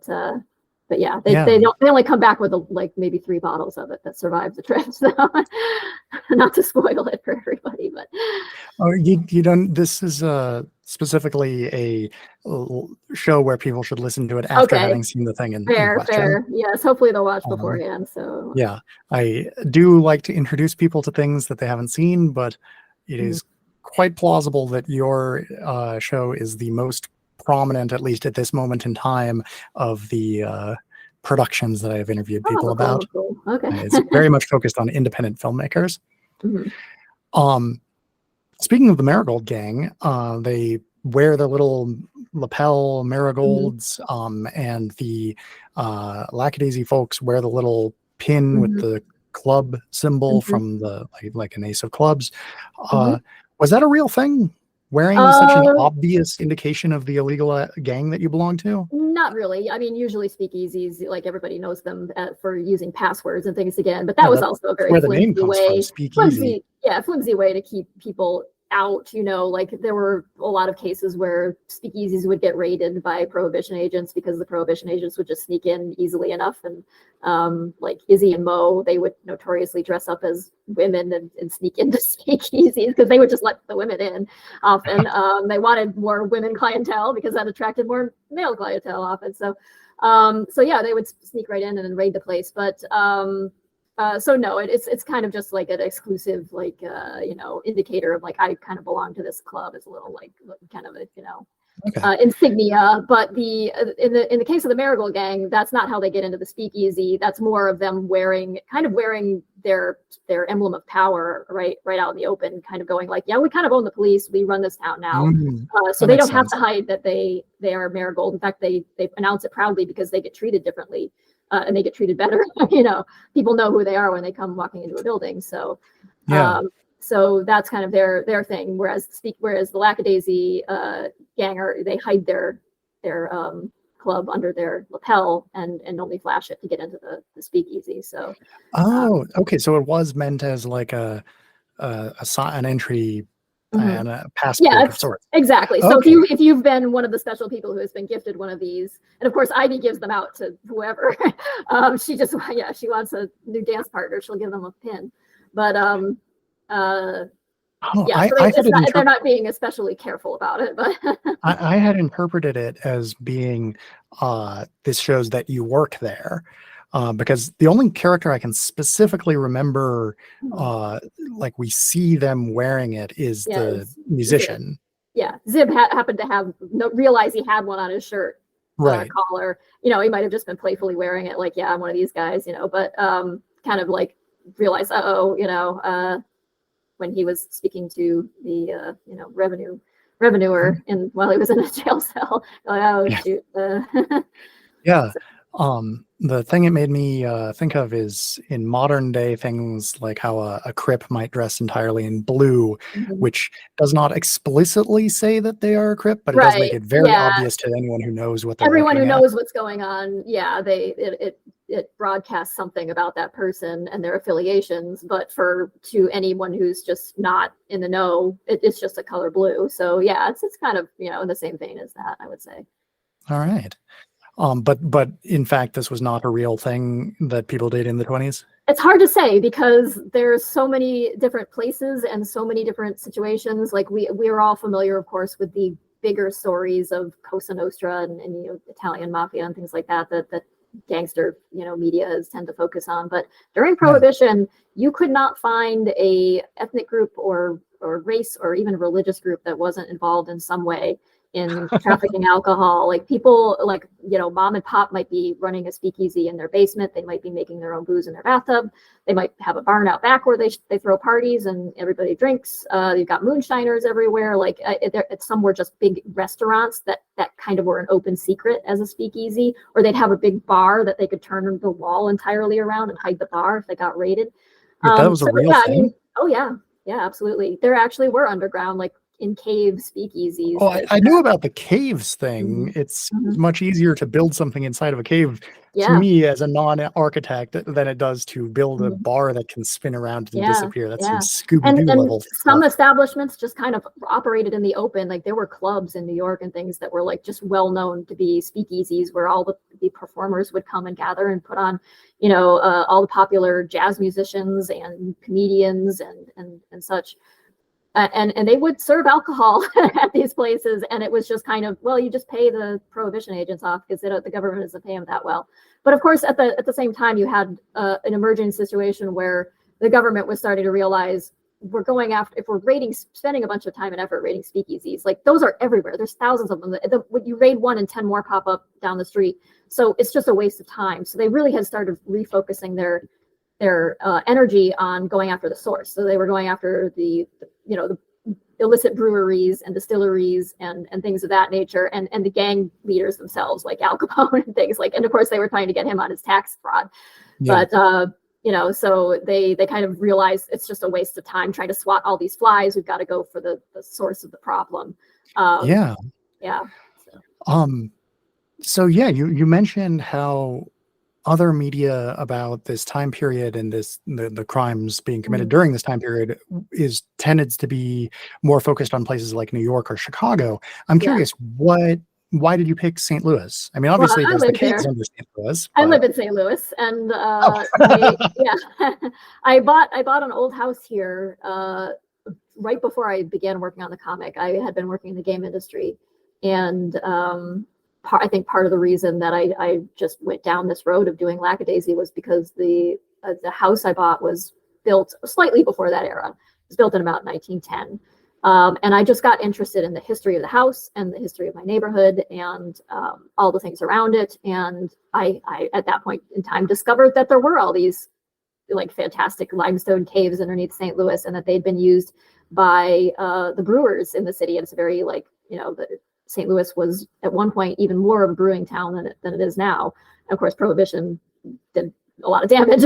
only come back with maybe 3 bottles of it that survive the trip. So not to spoil it for everybody, but you don't. This is specifically a show where people should listen to it after having seen the thing in question. Fair. Yes, hopefully they'll watch beforehand. So I do like to introduce people to things that they haven't seen, but it is quite plausible that your show is the most prominent, at least at this moment in time, of the productions that I've interviewed people about. Cool. Okay. It's very much focused on independent filmmakers. Speaking of the Marigold Gang, they wear the little lapel marigolds, and the Lackadaisy folks wear the little pin with the club symbol from the like an ace of clubs. Was that a real thing? Wearing such an obvious indication of the illegal gang that you belong to? Not really. I mean, usually speakeasies, like everybody knows them for using passwords and things again, but that was also a very flimsy way. Flimsy way to keep people out. Like there were a lot of cases where speakeasies would get raided by prohibition agents because the prohibition agents would just sneak in easily enough. And like Izzy and Mo, they would notoriously dress up as women and sneak into speakeasies because they would just let the women in often. They wanted more women clientele because that attracted more male clientele often. So they would sneak right in and then raid the place. But So no, it's kind of just like an exclusive, like indicator of like I kind of belong to this club. It's a little like kind of a Okay. insignia. But in the case of the Marigold Gang, that's not how they get into the speakeasy. That's more of them wearing their emblem of power right out in the open, kind of going like, yeah, we kind of own the police. We run this town now. So they don't have to hide that they are Marigold. In fact, they announce it proudly because they get treated differently. And they get treated better. People know who they are when they come walking into a building. So, so that's kind of their thing. Whereas the Lackadaisy gang they hide their club under their lapel and only flash it to get into the speakeasy. So, okay. So it was meant as like an entry and a passport of sorts. Exactly. Okay. So if you've been one of the special people who has been gifted one of these, and of course Ivy gives them out to whoever, she wants a new dance partner, she'll give them a pin. But they're not being especially careful about it. But I had interpreted it as being this shows that you work there. Because the only character I can specifically remember, like we see them wearing it, is the musician. Zib. Yeah, Zib happened to realize he had one on his shirt collar. He might have just been playfully wearing it, like, yeah, I'm one of these guys, but kind of like realized, when he was speaking to the revenuer while he was in a jail cell. Like, oh shoot. Yeah. The thing it made me think of is in modern day things like how a Crip might dress entirely in blue, which does not explicitly say that they are a Crip, but it does make it very obvious to anyone who knows what they're everyone who looking at. knows what's going on. Yeah, it broadcasts something about that person and their affiliations, but to anyone who's just not in the know, it's just a color blue. So yeah, it's kind of in the same vein as that, I would say. All right. But in fact, this was not a real thing that people did in the 20s? It's hard to say because there's so many different places and so many different situations. Like we're all familiar, of course, with the bigger stories of Cosa Nostra and Italian mafia and things like that gangster, media tend to focus on. But during Prohibition, you could not find a ethnic group or race or even religious group that wasn't involved in some way in trafficking alcohol. Like people like, mom and pop might be running a speakeasy in their basement. They might be making their own booze in their bathtub. They might have a barn out back where they throw parties and everybody drinks. You've got moonshiners everywhere. Like some were just big restaurants that kind of were an open secret as a speakeasy, or they'd have a big bar that they could turn the wall entirely around and hide the bar if they got raided. That was a real thing? Yeah, absolutely. There actually were underground, like in cave speakeasies. Oh, I knew about the caves thing. It's much easier to build something inside of a cave to me as a non-architect than it does to build a bar that can spin around and disappear. That's some Scooby-Doo level stuff. Some establishments just kind of operated in the open. Like there were clubs in New York and things that were like just well known to be speakeasies where all the performers would come and gather and put on, all the popular jazz musicians and comedians and such. And they would serve alcohol at these places, and it was just kind of, well, you just pay the Prohibition agents off because the government doesn't pay them that well. But of course, at the same time, you had an emerging situation where the government was starting to realize we're going after, if we're spending a bunch of time and effort raiding speakeasies, like those are everywhere. There's thousands of them. When you raid one and 10 more pop up down the street, so it's just a waste of time. So they really had started refocusing their energy on going after the source. So they were going after the illicit breweries and distilleries and things of that nature, and the gang leaders themselves, like Al Capone and things like, and of course they were trying to get him on his tax fraud. But so they kind of realized it's just a waste of time trying to swat all these flies. We've got to go for the source of the problem. So you mentioned how other media about this time period and the crimes being committed during this time period tended to be more focused on places like New York or Chicago. I'm curious, why did you pick St. Louis? I mean, obviously there's the caves under St. Louis. I live in St. Louis, and I bought an old house here right before I began working on the comic. I had been working in the game industry, and I think part of the reason that I just went down this road of doing Lackadaisy was because the the house I bought was built slightly before that era. It was built in about 1910. And I just got interested in the history of the house and the history of my neighborhood and all the things around it. And I, at that point in time, discovered that there were all these like fantastic limestone caves underneath St. Louis, and that they'd been used by the brewers in the city. And it's a very like, St. Louis was at one point even more of a brewing town than it is now. And of course, Prohibition did a lot of damage.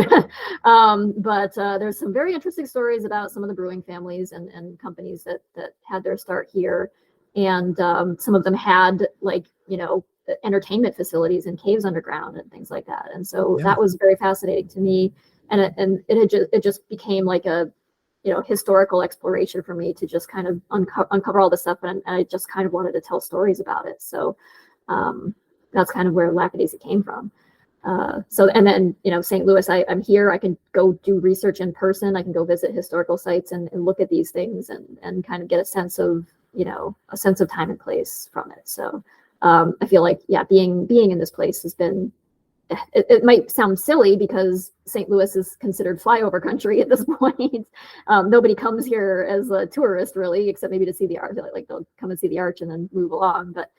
But there's some very interesting stories about some of the brewing families and companies that had their start here. And some of them had like, entertainment facilities and caves underground and things like that. And so that was very fascinating to me. And it just became like a, historical exploration for me to just kind of uncover all this stuff. And I just kind of wanted to tell stories about it. So that's kind of where Lackadaisy came from. So, and then, St. Louis, I'm here, I can go do research in person. I can go visit historical sites and look at these things and kind of get a sense of time and place from it. So I feel like, being in this place has been, it might sound silly because St. Louis is considered flyover country at this point. Nobody comes here as a tourist really, except maybe to see the arch. Like they'll come and see the arch and then move along. But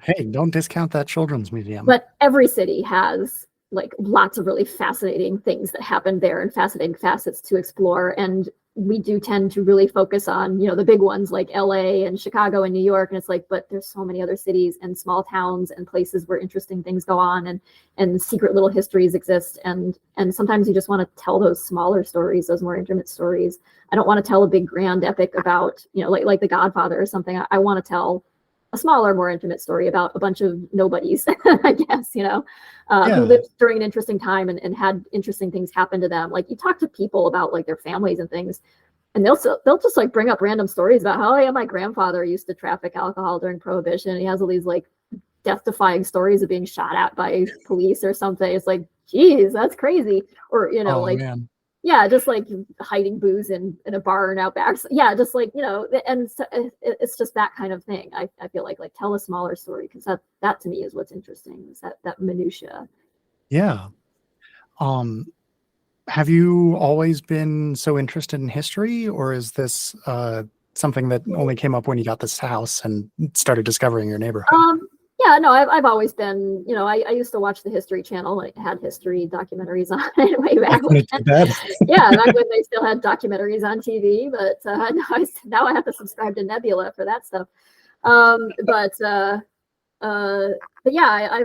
hey, don't discount that children's museum. But every city has like lots of really fascinating things that happen there and fascinating facets to explore. And we do tend to really focus on, the big ones like LA and Chicago and New York. And it's like, but there's so many other cities and small towns and places where interesting things go on and secret little histories exist. And sometimes you just want to tell those smaller stories, those more intimate stories. I don't want to tell a big grand epic about, like The Godfather or something. I want to tell a smaller, more intimate story about a bunch of nobodies, I guess, who lived during an interesting time and had interesting things happen to them. Like you talk to people about like their families and things, and they'll just like bring up random stories about how, oh yeah, my grandfather used to traffic alcohol during Prohibition. He has all these like death-defying stories of being shot at by police or something. It's like, geez, that's crazy. Or, man. Yeah, just like hiding booze in a barn out back. So, yeah, just like, and so it's just that kind of thing. I feel like tell a smaller story because that to me is what's interesting, is that minutia. Yeah. Have you always been so interested in history, or is this something that only came up when you got this house and started discovering your neighborhood? Yeah, no, I've always been, I used to watch the History Channel. It had history documentaries on it way back when. Yeah, back when they still had documentaries on TV. But now I have to subscribe to Nebula for that stuff. But yeah,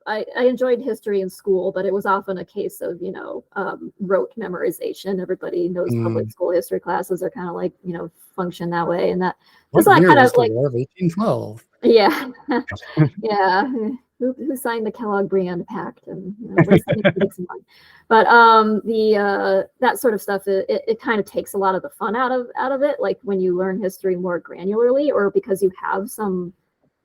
I enjoyed history in school, but it was often a case of, rote memorization. Everybody knows public school history classes are kind of like, function that way. And that was like kind of like War of 1812. Yeah. Yeah. Who signed the Kellogg-Briand Pact and but that sort of stuff, it kind of takes a lot of the fun out of it, like when you learn history more granularly, or because you have some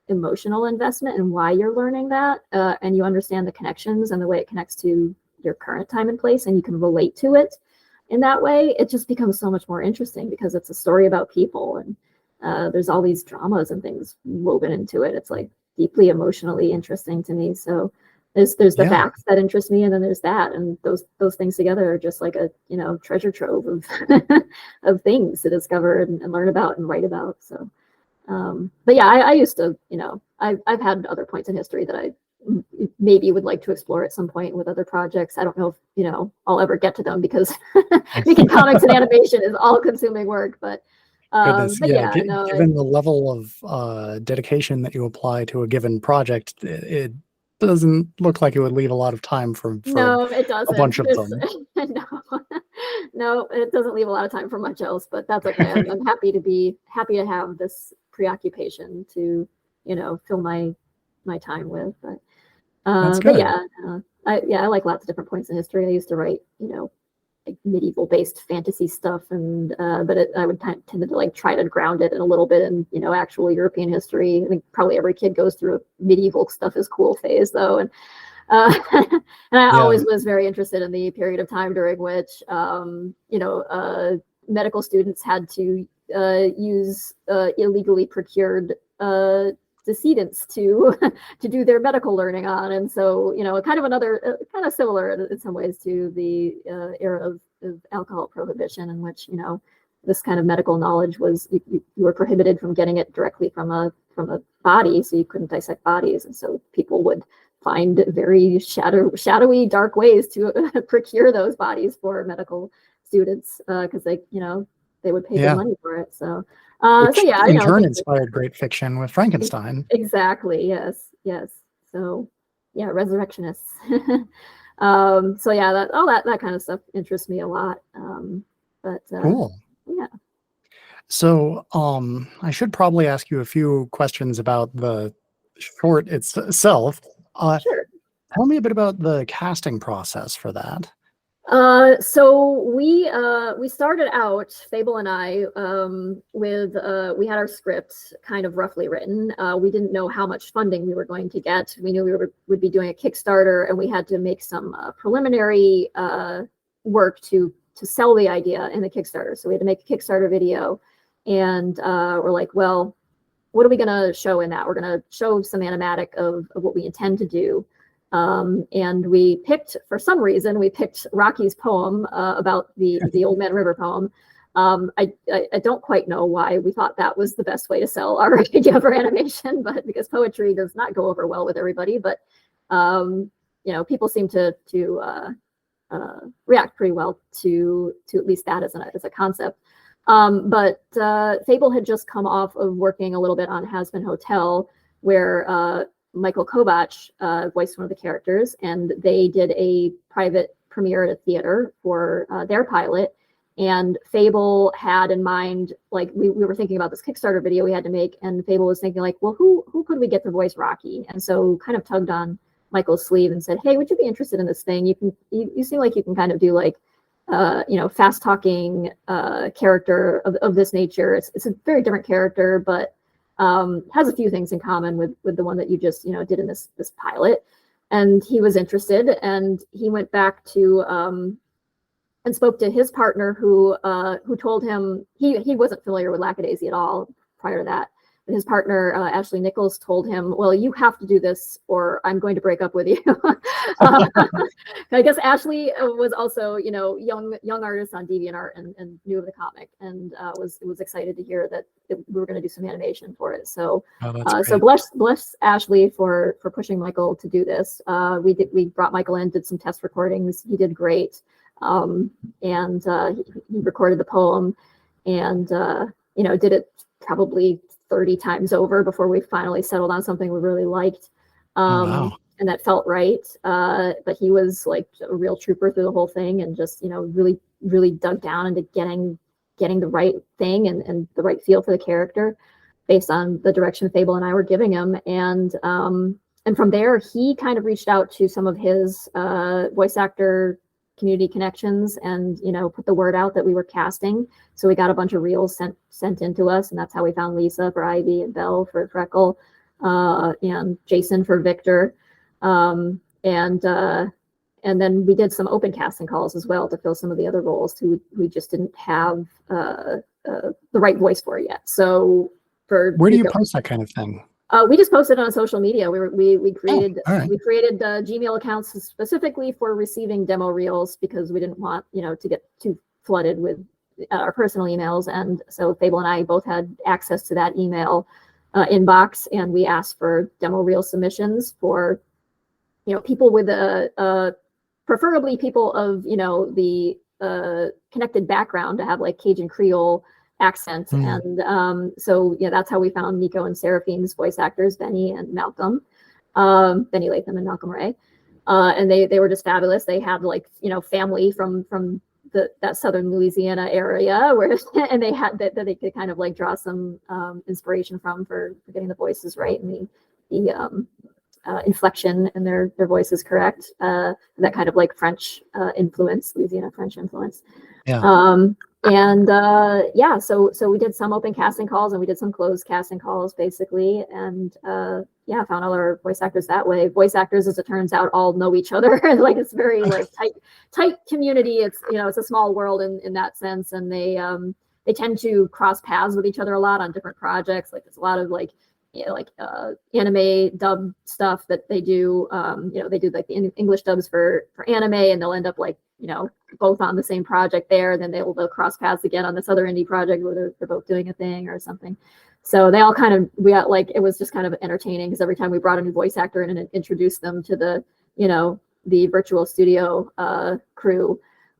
emotional investment in why you're learning that, and you understand the connections and the way it connects to your current time and place, and you can relate to it in that way. It just becomes so much more interesting because it's a story about people, and there's all these dramas and things woven into it. It's like deeply emotionally interesting to me. So there's the facts that interest me, and then there's that, and those things together are just like a treasure trove of of things to discover and learn about and write about. So but yeah, I used to, I've had other points in history that I maybe would like to explore at some point with other projects. I don't know if I'll ever get to them because making comics and animation is all consuming work, but given the level of dedication that you apply to a given project, it doesn't look like it would leave a lot of time for no, it doesn't. A bunch of them. No, it doesn't leave a lot of time for much else, but that's okay. I'm happy to have this preoccupation to fill my time with. But that's good. But I like lots of different points in history. I used to write like medieval based fantasy stuff, and but I would tend to like try to ground it in a little bit in actual European history. I think probably every kid goes through a medieval stuff is cool phase though, and and I always was very interested in the period of time during which medical students had to use illegally procured decedents to to do their medical learning on. And so, kind of another kind of similar in some ways to the era of alcohol prohibition, in which this kind of medical knowledge was you were prohibited from getting it directly from a body, so you couldn't dissect bodies, and so people would find very shadowy, dark ways to procure those bodies for medical students, because they would pay good money for it. So, which in turn inspired great fiction with Frankenstein. Exactly. Yes. So, yeah, resurrectionists. So yeah, that kind of stuff interests me a lot. But cool. Yeah. So, I should probably ask you a few questions about the short itself. Sure. Tell me a bit about the casting process for that. So we started out, Fable and I, with we had our script kind of roughly written. We didn't know how much funding we were going to get. We knew we would be doing a Kickstarter, and we had to make some preliminary work to sell the idea in the Kickstarter. So we had to make a Kickstarter video, and we're like, well, what are we going to show in that? We're going to show some animatic of what we intend to do. And we picked, for some reason, Rocky's poem about the Old Man River poem. I don't quite know why we thought that was the best way to sell our idea for animation, but because poetry does not go over well with everybody, but people seem to react pretty well to at least that as a concept. But Fable had just come off of working a little bit on Has Been Hotel, where Michael Kovach voiced one of the characters, and they did a private premiere at a theater for their pilot. And Fable had in mind, like, we were thinking about this Kickstarter video we had to make, and Fable was thinking, like, well, who could we get to voice Rocky? And so kind of tugged on Michael's sleeve and said, hey, would you be interested in this thing? You seem like you can kind of do like fast talking character of this nature. It's a very different character, but has a few things in common with the one that you just did in this pilot. And he was interested, and he went back to and spoke to his partner, who told him he wasn't familiar with Lackadaisy at all prior to that. But his partner, Ashley Nichols, told him, well, you have to do this or I'm going to break up with you. I guess Ashley was also, young artist on DeviantArt and knew of the comic, and was excited to hear that we were going to do some animation for it. So, so bless Ashley for pushing Michael to do this. We brought Michael in, did some test recordings. He did great. And he recorded the poem, and did it probably 30 times over before we finally settled on something we really liked. Wow. And that felt right. But he was like a real trooper through the whole thing, and just really, really dug down into getting the right thing and the right feel for the character based on the direction Fable and I were giving him. And from there, he kind of reached out to some of his voice actor community connections and put the word out that we were casting. So we got a bunch of reels sent into us, and that's how we found Lisa for Ivy and Belle for Freckle, and Jason for Victor, and then we did some open casting calls as well to fill some of the other roles who we just didn't have the right voice for yet. So where do you post that kind of thing? We just posted on social media. We created right. we created Gmail accounts specifically for receiving demo reels, because we didn't want to get too flooded with our personal emails. And so Fable and I both had access to that email inbox, and we asked for demo reel submissions for people with preferably people of the connected background to have like Cajun Creole accent. And so that's how we found Nico and Seraphine's voice actors, Benny and Malcolm, Benny Latham and Malcolm Ray, and they were just fabulous. They had like family from that southern Louisiana area where and they had that they could kind of like draw some inspiration from for getting the voices right and the inflection in their voices correct, that kind of like French influence, Louisiana French influence. So we did some open casting calls and we did some closed casting calls basically, and found all our voice actors that way. Voice actors, as it turns out, all know each other. Like it's very like tight community. It's it's a small world in that sense, and they tend to cross paths with each other a lot on different projects. Like there's a lot of like like anime dub stuff that they do. They do like the English dubs for anime, and they'll end up like both on the same project there. Then they'll cross paths again on this other indie project where they're both doing a thing or something. So they all kind of it was just kind of entertaining because every time we brought a new voice actor in and introduced them to the the virtual studio crew.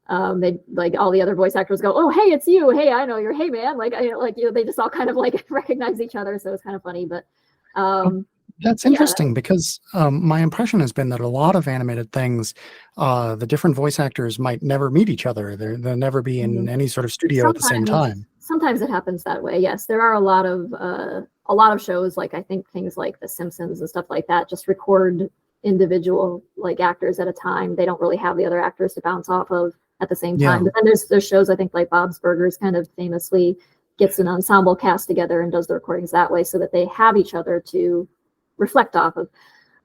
They like all the other voice actors go, oh hey, it's you, hey I know you're, hey man, they just all kind of like recognize each other, so it's kind of funny. But that's interesting because my impression has been that a lot of animated things, the different voice actors might never meet each other. They'll never be in any sort of studio at the same time. Sometimes it happens that way. Yes, there are a lot of shows, like I think things like The Simpsons and stuff like that, just record individual like actors at a time. They don't really have the other actors to bounce off of at the same time. But then there's shows, I think like Bob's Burgers kind of famously gets an ensemble cast together and does the recordings that way so that they have each other to reflect off of.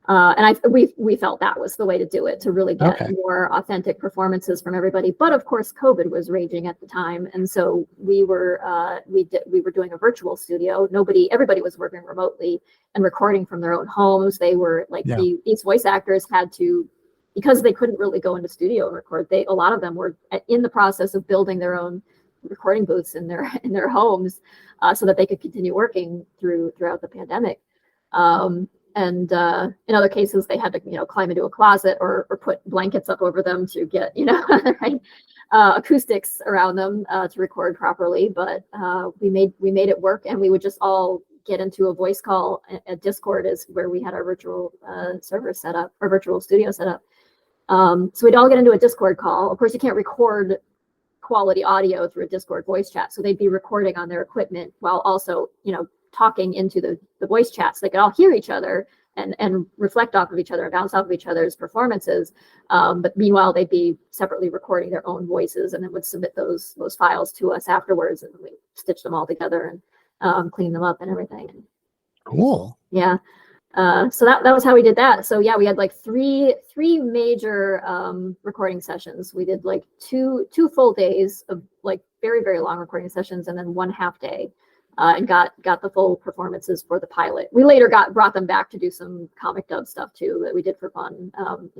And we felt that was the way to do it, to really get more authentic performances from everybody. But of course, COVID was raging at the time, and so we were doing a virtual studio. Everybody was working remotely and recording from their own homes. They were like these voice actors had to, because they couldn't really go into studio and record. A lot of them were in the process of building their own recording booths in their homes, so that they could continue working throughout the pandemic. And in other cases, they had to, climb into a closet or put blankets up over them to get, acoustics around them to record properly. But we made it work, and we would just all get into a voice call. At Discord is where we had our virtual server set up, or virtual studio set up. So we'd all get into a Discord call. Of course, you can't record quality audio through a Discord voice chat, so they'd be recording on their equipment while also, talking into the voice chats. They could all hear each other and reflect off of each other and bounce off of each other's performances. But meanwhile, they'd be separately recording their own voices and then would submit those files to us afterwards, and we stitch them all together and clean them up and everything. Cool. Yeah. So that was how we did that. So yeah, we had like three major recording sessions. We did like two full days of like very, very long recording sessions, and then one half day. And got the full performances for the pilot. We later brought them back to do some comic dub stuff too that we did for fun.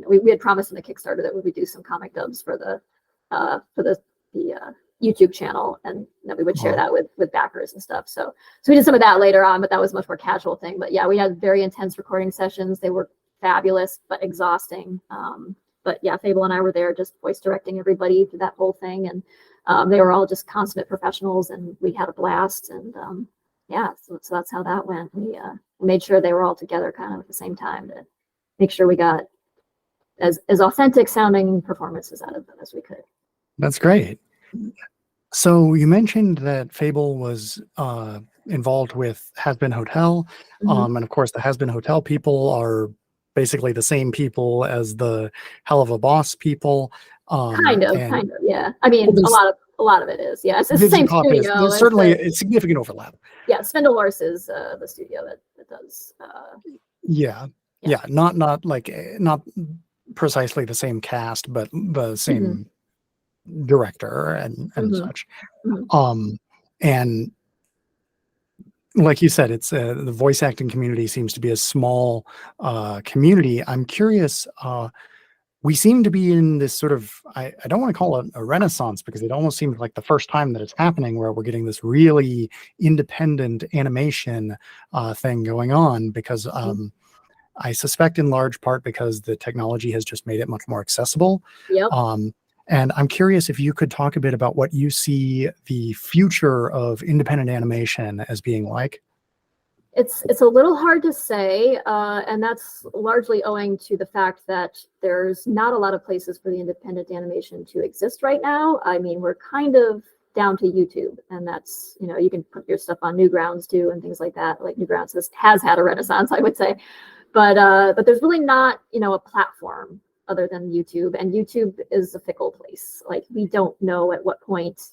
We had promised in the Kickstarter that we would do some comic dubs for the YouTube channel, and that we would share that with backers and stuff. So we did some of that later on, but that was a much more casual thing. But yeah, we had very intense recording sessions. They were fabulous but exhausting. But yeah, Fable and I were there just voice directing everybody through that whole thing, and they were all just consummate professionals, and we had a blast. And so that's how that went. We made sure they were all together kind of at the same time to make sure we got as authentic sounding performances out of them as we could. That's great. So you mentioned that Fable was involved with Has Been Hotel, and of course the Has Been Hotel people are basically the same people as the Hell of a Boss people. Kind of, yeah. I mean, a lot of it is, yeah. It's the same studio. There's certainly a significant overlap. Yeah, Spindlehorse is the studio that does. Not precisely the same cast, but the same director and such. And like you said, it's the voice acting community seems to be a small community. I'm curious. We seem to be in this sort of, I don't want to call it a renaissance, because it almost seems like the first time that it's happening, where we're getting this really independent animation thing going on, because I suspect in large part because the technology has just made it much more accessible. Yep. And I'm curious if you could talk a bit about what you see the future of independent animation as being like. It's a little hard to say, and that's largely owing to the fact that there's not a lot of places for the independent animation to exist right now. I mean, we're kind of down to YouTube, and that's, you can put your stuff on Newgrounds too and things like that. Like Newgrounds has had a renaissance, I would say, but there's really not, a platform other than YouTube, and YouTube is a fickle place. Like, we don't know at what point,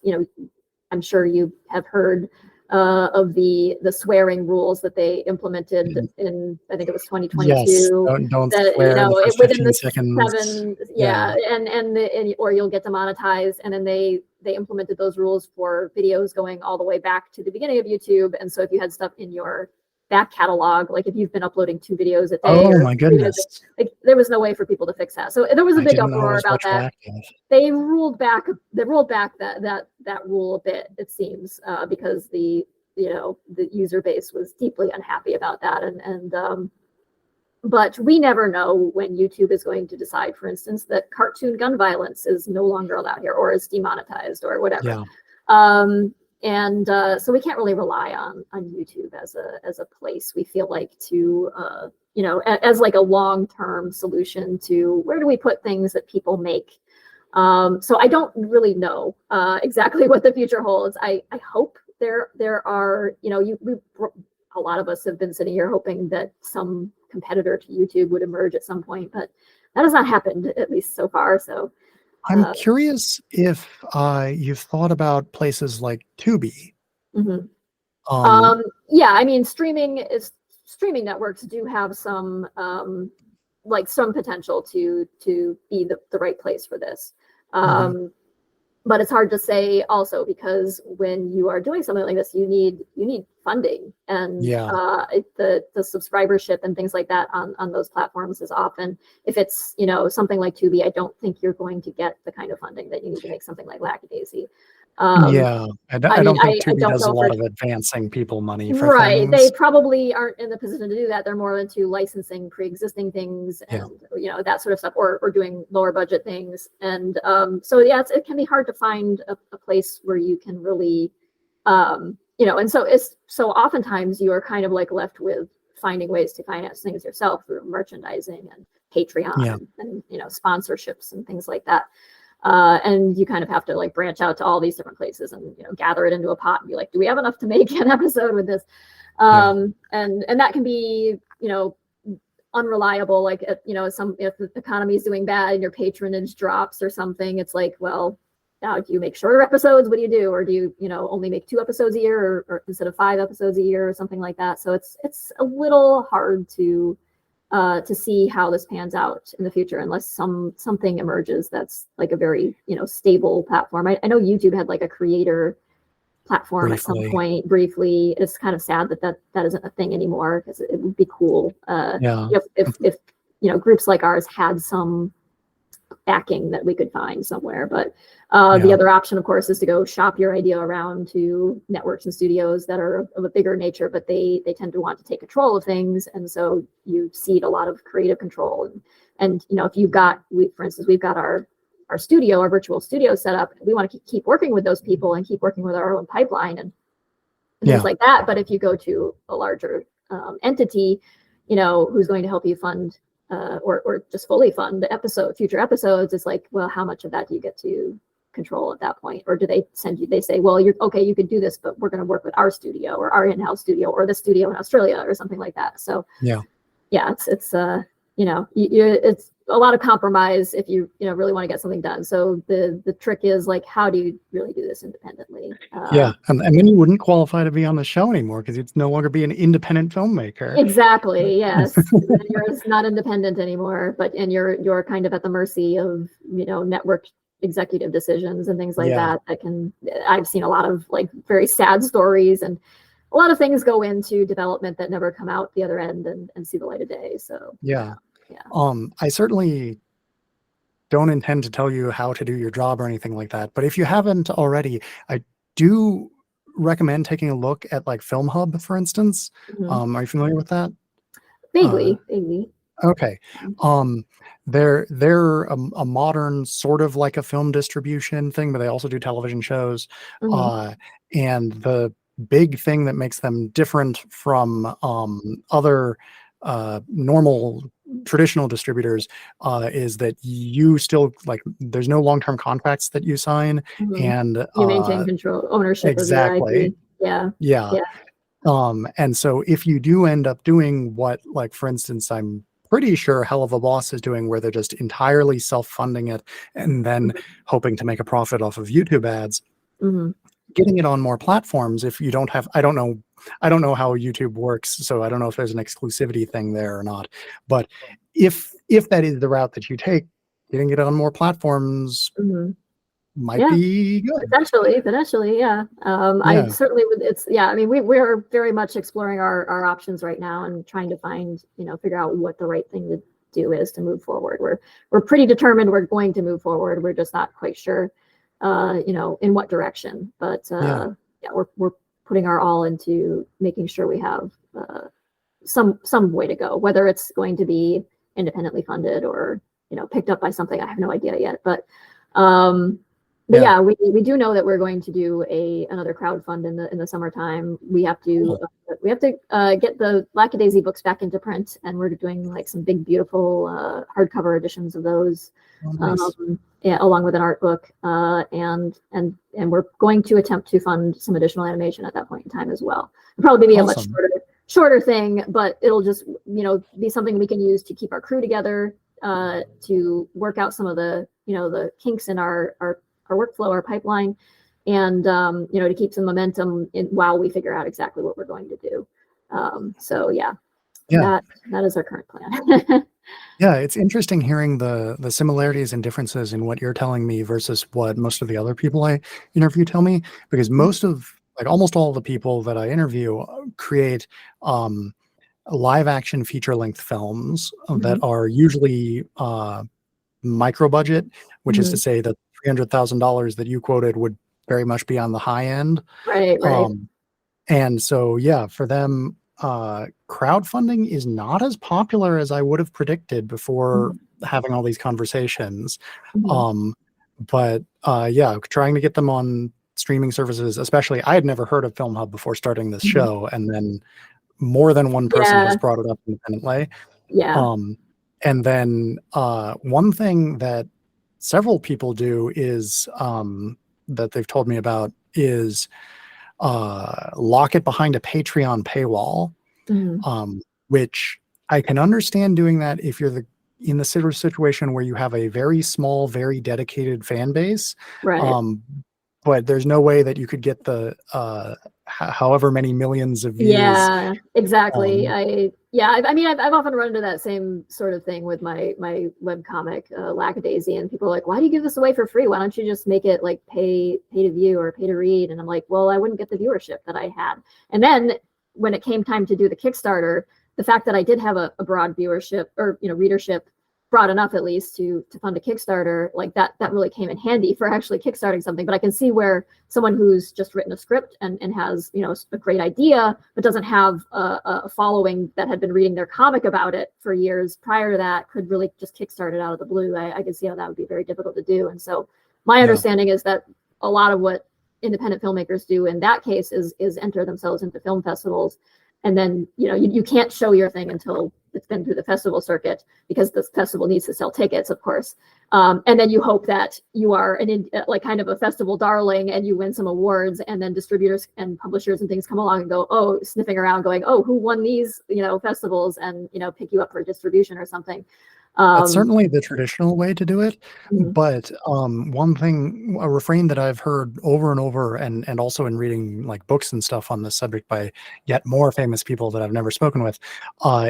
I'm sure you have heard of the swearing rules that they implemented in, I think it was 2022. Yes, don't that, swear in the first within 15 the seconds. and or you'll get demonetized. And then they implemented those rules for videos going all the way back to the beginning of YouTube. And so if you had stuff in your back catalog. Like if you've been uploading 2 videos a day Oh or my 3 videos a day, goodness. like there was no way for people to fix that. So there was a I big didn't know it uproar was about that. retroactive. They rolled back that rule a bit, it seems, because the user base was deeply unhappy about that. But we never know when YouTube is going to decide, for instance, that cartoon gun violence is no longer allowed here or is demonetized or whatever. Yeah. So we can't really rely on YouTube as a place, we feel like, to as like a long-term solution to where do we put things that people make. So I don't really know exactly what the future holds. I hope there are, a lot of us have been sitting here hoping that some competitor to YouTube would emerge at some point, but that has not happened, at least so far. So I'm curious if you've thought about places like Tubi. mhm. Yeah, I mean, streaming networks do have some some potential to be the right place for this. But it's hard to say also, because when you are doing something like this, you need funding, and the subscribership and things like that on those platforms is often, if it's something like Tubi, I don't think you're going to get the kind of funding that you need to make something like Lackadaisy. I don't think Tubi does a lot of advancing people money for right. things. They probably aren't in the position to do that. They're more into licensing pre-existing things and that sort of stuff, or doing lower budget things. And so it can be hard to find a place where you can really and so oftentimes you are kind of like left with finding ways to finance things yourself through merchandising and Patreon and sponsorships and things like that. And you kind of have to like branch out to all these different places and gather it into a pot and be like, do we have enough to make an episode with this? And that can be unreliable. Like if the economy is doing bad and your patronage drops or something, it's like, well, now do you make shorter episodes? What do you do? Or do you only make 2 episodes a year or instead of 5 episodes a year or something like that? So it's a little hard to see how this pans out in the future, unless something emerges that's like a very stable platform. I know YouTube had like a creator platform at some point briefly. It's kind of sad that isn't a thing anymore, because it would be cool if groups like ours had some backing that we could find somewhere. But the other option, of course, is to go shop your idea around to networks and studios that are of a bigger nature, but they tend to want to take control of things, and so you cede a lot of creative control. And if you've got, for instance, we've got our studio, our virtual studio set up. We want to keep working with those people and keep working with our own pipeline and things like that. But if you go to a larger entity, who's going to help you fund or just fully fund future episodes, it's like, well, how much of that do you get to control at that point? Or do they say, well, you're okay, you could do this, but we're going to work with our studio or our in-house studio or the studio in Australia or something like that. So it's it's a lot of compromise if you really want to get something done. So the trick is like, how do you really do this independently? And then you wouldn't qualify to be on the show anymore, because you'd no longer be an independent filmmaker. Exactly. Yes, you're not independent anymore, and you're kind of at the mercy of network executive decisions and things like that. I've seen a lot of like very sad stories, and a lot of things go into development that never come out the other end and see the light of day. So I certainly don't intend to tell you how to do your job or anything like that, but if you haven't already, I do recommend taking a look at like Film Hub, for instance. Are you familiar with that? Vaguely. Okay. They're a modern sort of like a film distribution thing, but they also do television shows. And the big thing that makes them different from other normal traditional distributors is that you still, like, there's no long-term contracts that you sign, and you maintain control, ownership of your IP. And so if you do end up doing what, like, for instance, I'm pretty sure Hell of a Boss is doing, where they're just entirely self-funding it and then hoping to make a profit off of YouTube ads, getting it on more platforms, if you don't have, I don't know how YouTube works, so I don't know if there's an exclusivity thing there or not, but if that is the route that you take, getting it on more platforms might Yeah. be good. Potentially, yeah. I Yeah. certainly would. It's yeah. I mean, we're very much exploring our options right now and trying to find, figure out what the right thing to do is to move forward. We're pretty determined we're going to move forward. We're just not quite sure, in what direction. But Yeah. yeah, we're putting our all into making sure we have some way to go. Whether it's going to be independently funded or picked up by something, I have no idea yet. But Yeah. yeah, we do know that we're going to do another crowdfund in the summertime. We have to get the Lackadaisy books back into print, and we're doing like some big, beautiful hardcover editions of those, Oh, nice. yeah, along with an art book, and we're going to attempt to fund some additional animation at that point in time as well. It'll probably be a much Awesome. shorter thing, but it'll just be something we can use to keep our crew together, to work out some of the the kinks in our workflow, our pipeline, and to keep some momentum while we figure out exactly what we're going to do. So yeah, Yeah. that is our current plan. Yeah, it's interesting hearing the similarities and differences in what you're telling me versus what most of the other people I interview tell me, because almost all the people that I interview create live action feature length films that Mhm. are usually micro budget, which is to Mhm. say that $300,000 that you quoted would very much be on the high end. Right. Um, and so, yeah, for them, crowdfunding is not as popular as I would have predicted before Mhm. having all these conversations. Mhm. Um, but yeah, trying to get them on streaming services, especially, I had never heard of Film Hub before starting this Mhm. show, and then more than one person Yeah, has brought it up independently. yeah. Um, and then one thing that several people do is that they've told me about is lock it behind a Patreon paywall, Mhm. which I can understand doing that if you're in the sort of situation where you have a very small, very dedicated fan base. Right. Um, but there's no way that you could get the however many millions of views. Yeah, exactly. Um, I mean, I've often run into that same sort of thing with my web comic, Lackadaisy, and people are like, "Why do you give this away for free? Why don't you just make it like pay to view or pay to read?" And I'm like, "Well, I wouldn't get the viewership that I had." And then when it came time to do the Kickstarter, the fact that I did have a broad viewership or readership, broad enough at least to fund a Kickstarter, like that really came in handy for actually kickstarting something. But I can see where someone who's just written a script and has a great idea but doesn't have a following that had been reading their comic about it for years prior to that could really just kickstart it out of the blue. I can see how that would be very difficult to do. And so my yeah, understanding is that a lot of what independent filmmakers do in that case is enter themselves into film festivals, and then you can't show your thing until it's been through the festival circuit, because the festival needs to sell tickets, of course. And then you hope that you are like kind of a festival darling and you win some awards, and then distributors and publishers and things come along and go, oh, sniffing around going, oh, who won these festivals, and pick you up for distribution or something. that's um, certainly the traditional way to do it. mhm. But one thing, a refrain that I've heard over and over, and also in reading like books and stuff on this subject by yet more famous people that I've never spoken with,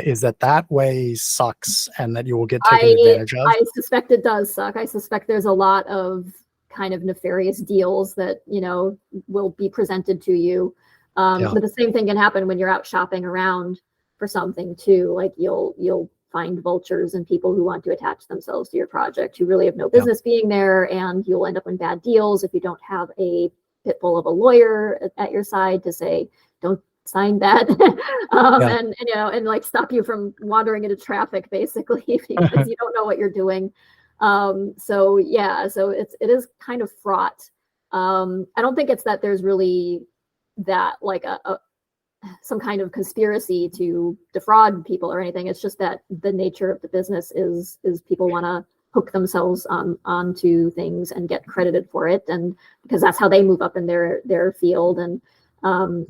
is that way sucks and that you will get taken I advantage of. I suspect it does suck. I suspect there's a lot of kind of nefarious deals that will be presented to you. Yeah, But the same thing can happen when you're out shopping around for something too. Like you'll find vultures and people who want to attach themselves to your project who really have no yeah, business being there, and you'll end up in bad deals if you don't have a pit bull of a lawyer at your side to say, don't sign that. yeah. And like stop you from wandering into traffic basically because you don't know what you're doing. So yeah, so it is kind of fraught. I don't think it's that there's really that like a some kind of conspiracy to defraud people or anything. It's just that the nature of the business is people want to hook themselves onto things and get credited for it, and because that's how they move up in their field.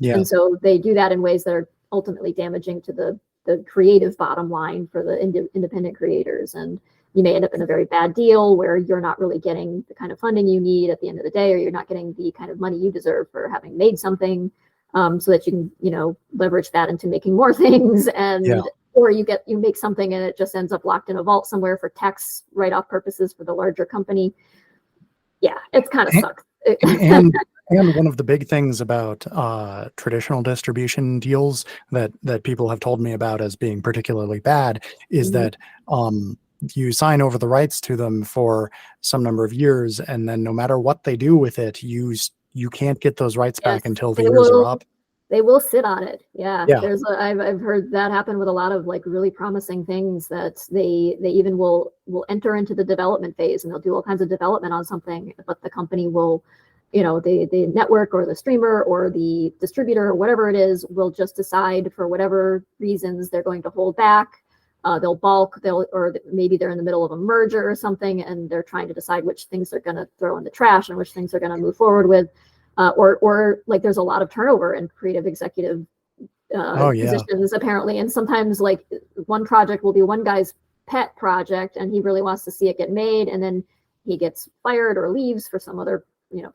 Yeah, And so they do that in ways that are ultimately damaging to the creative bottom line for the independent creators. And you may end up in a very bad deal where you're not really getting the kind of funding you need at the end of the day, or you're not getting the kind of money you deserve for having made something, so that you can leverage that into making more things. yeah, Or you make something and it just ends up locked in a vault somewhere for tax write-off purposes for the larger company. yeah, it's kind of And sucks. and and one of the big things about traditional distribution deals that people have told me about as being particularly bad is Mhm. that you sign over the rights to them for some number of years, and then no matter what they do with it, you can't get those rights Yes, back until the they years are will. up. They will sit on it. Yeah, Yeah. I've heard that happen with a lot of like really promising things that they even will enter into the development phase and they'll do all kinds of development on something, but the company will, the network or the streamer or the distributor or whatever it is will just decide for whatever reasons they're going to hold back. They'll bulk, or maybe they're in the middle of a merger or something, and they're trying to decide which things they're going to throw in the trash and which things they're going to move forward with. Or like there's a lot of turnover in creative executive Oh yeah. positions apparently, and sometimes like one project will be one guy's pet project and he really wants to see it get made, and then he gets fired or leaves for some other,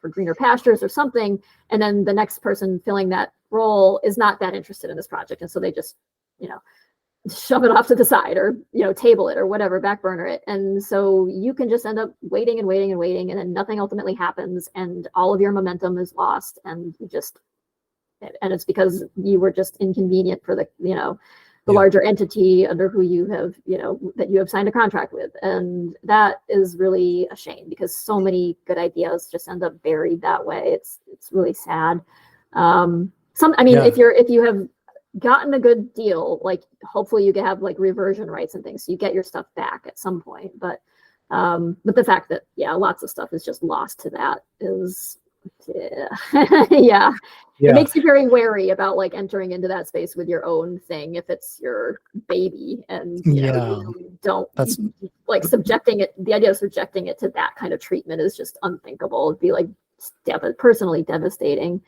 for greener pastures or something, and then the next person filling that role is not that interested in this project, and so they just, shove it off to the side, or table it or whatever, back burner it, and so you can just end up waiting and waiting and waiting, and then nothing ultimately happens and all of your momentum is lost, and it's because you were just inconvenient for the Yeah. larger entity under who you have, that you have signed a contract with, and that is really a shame because so many good ideas just end up buried that way. It's really sad. I mean, Yeah. if you have gotten a good deal, like hopefully you can have like reversion rights and things, so you get your stuff back at some point. But the fact that lots of stuff is just lost to that is yeah. It Yeah. makes you very wary about like entering into that space with your own thing if it's your baby, and you don't That's like subjecting it. The idea of subjecting it to that kind of treatment is just unthinkable. It'd be like personally devastating.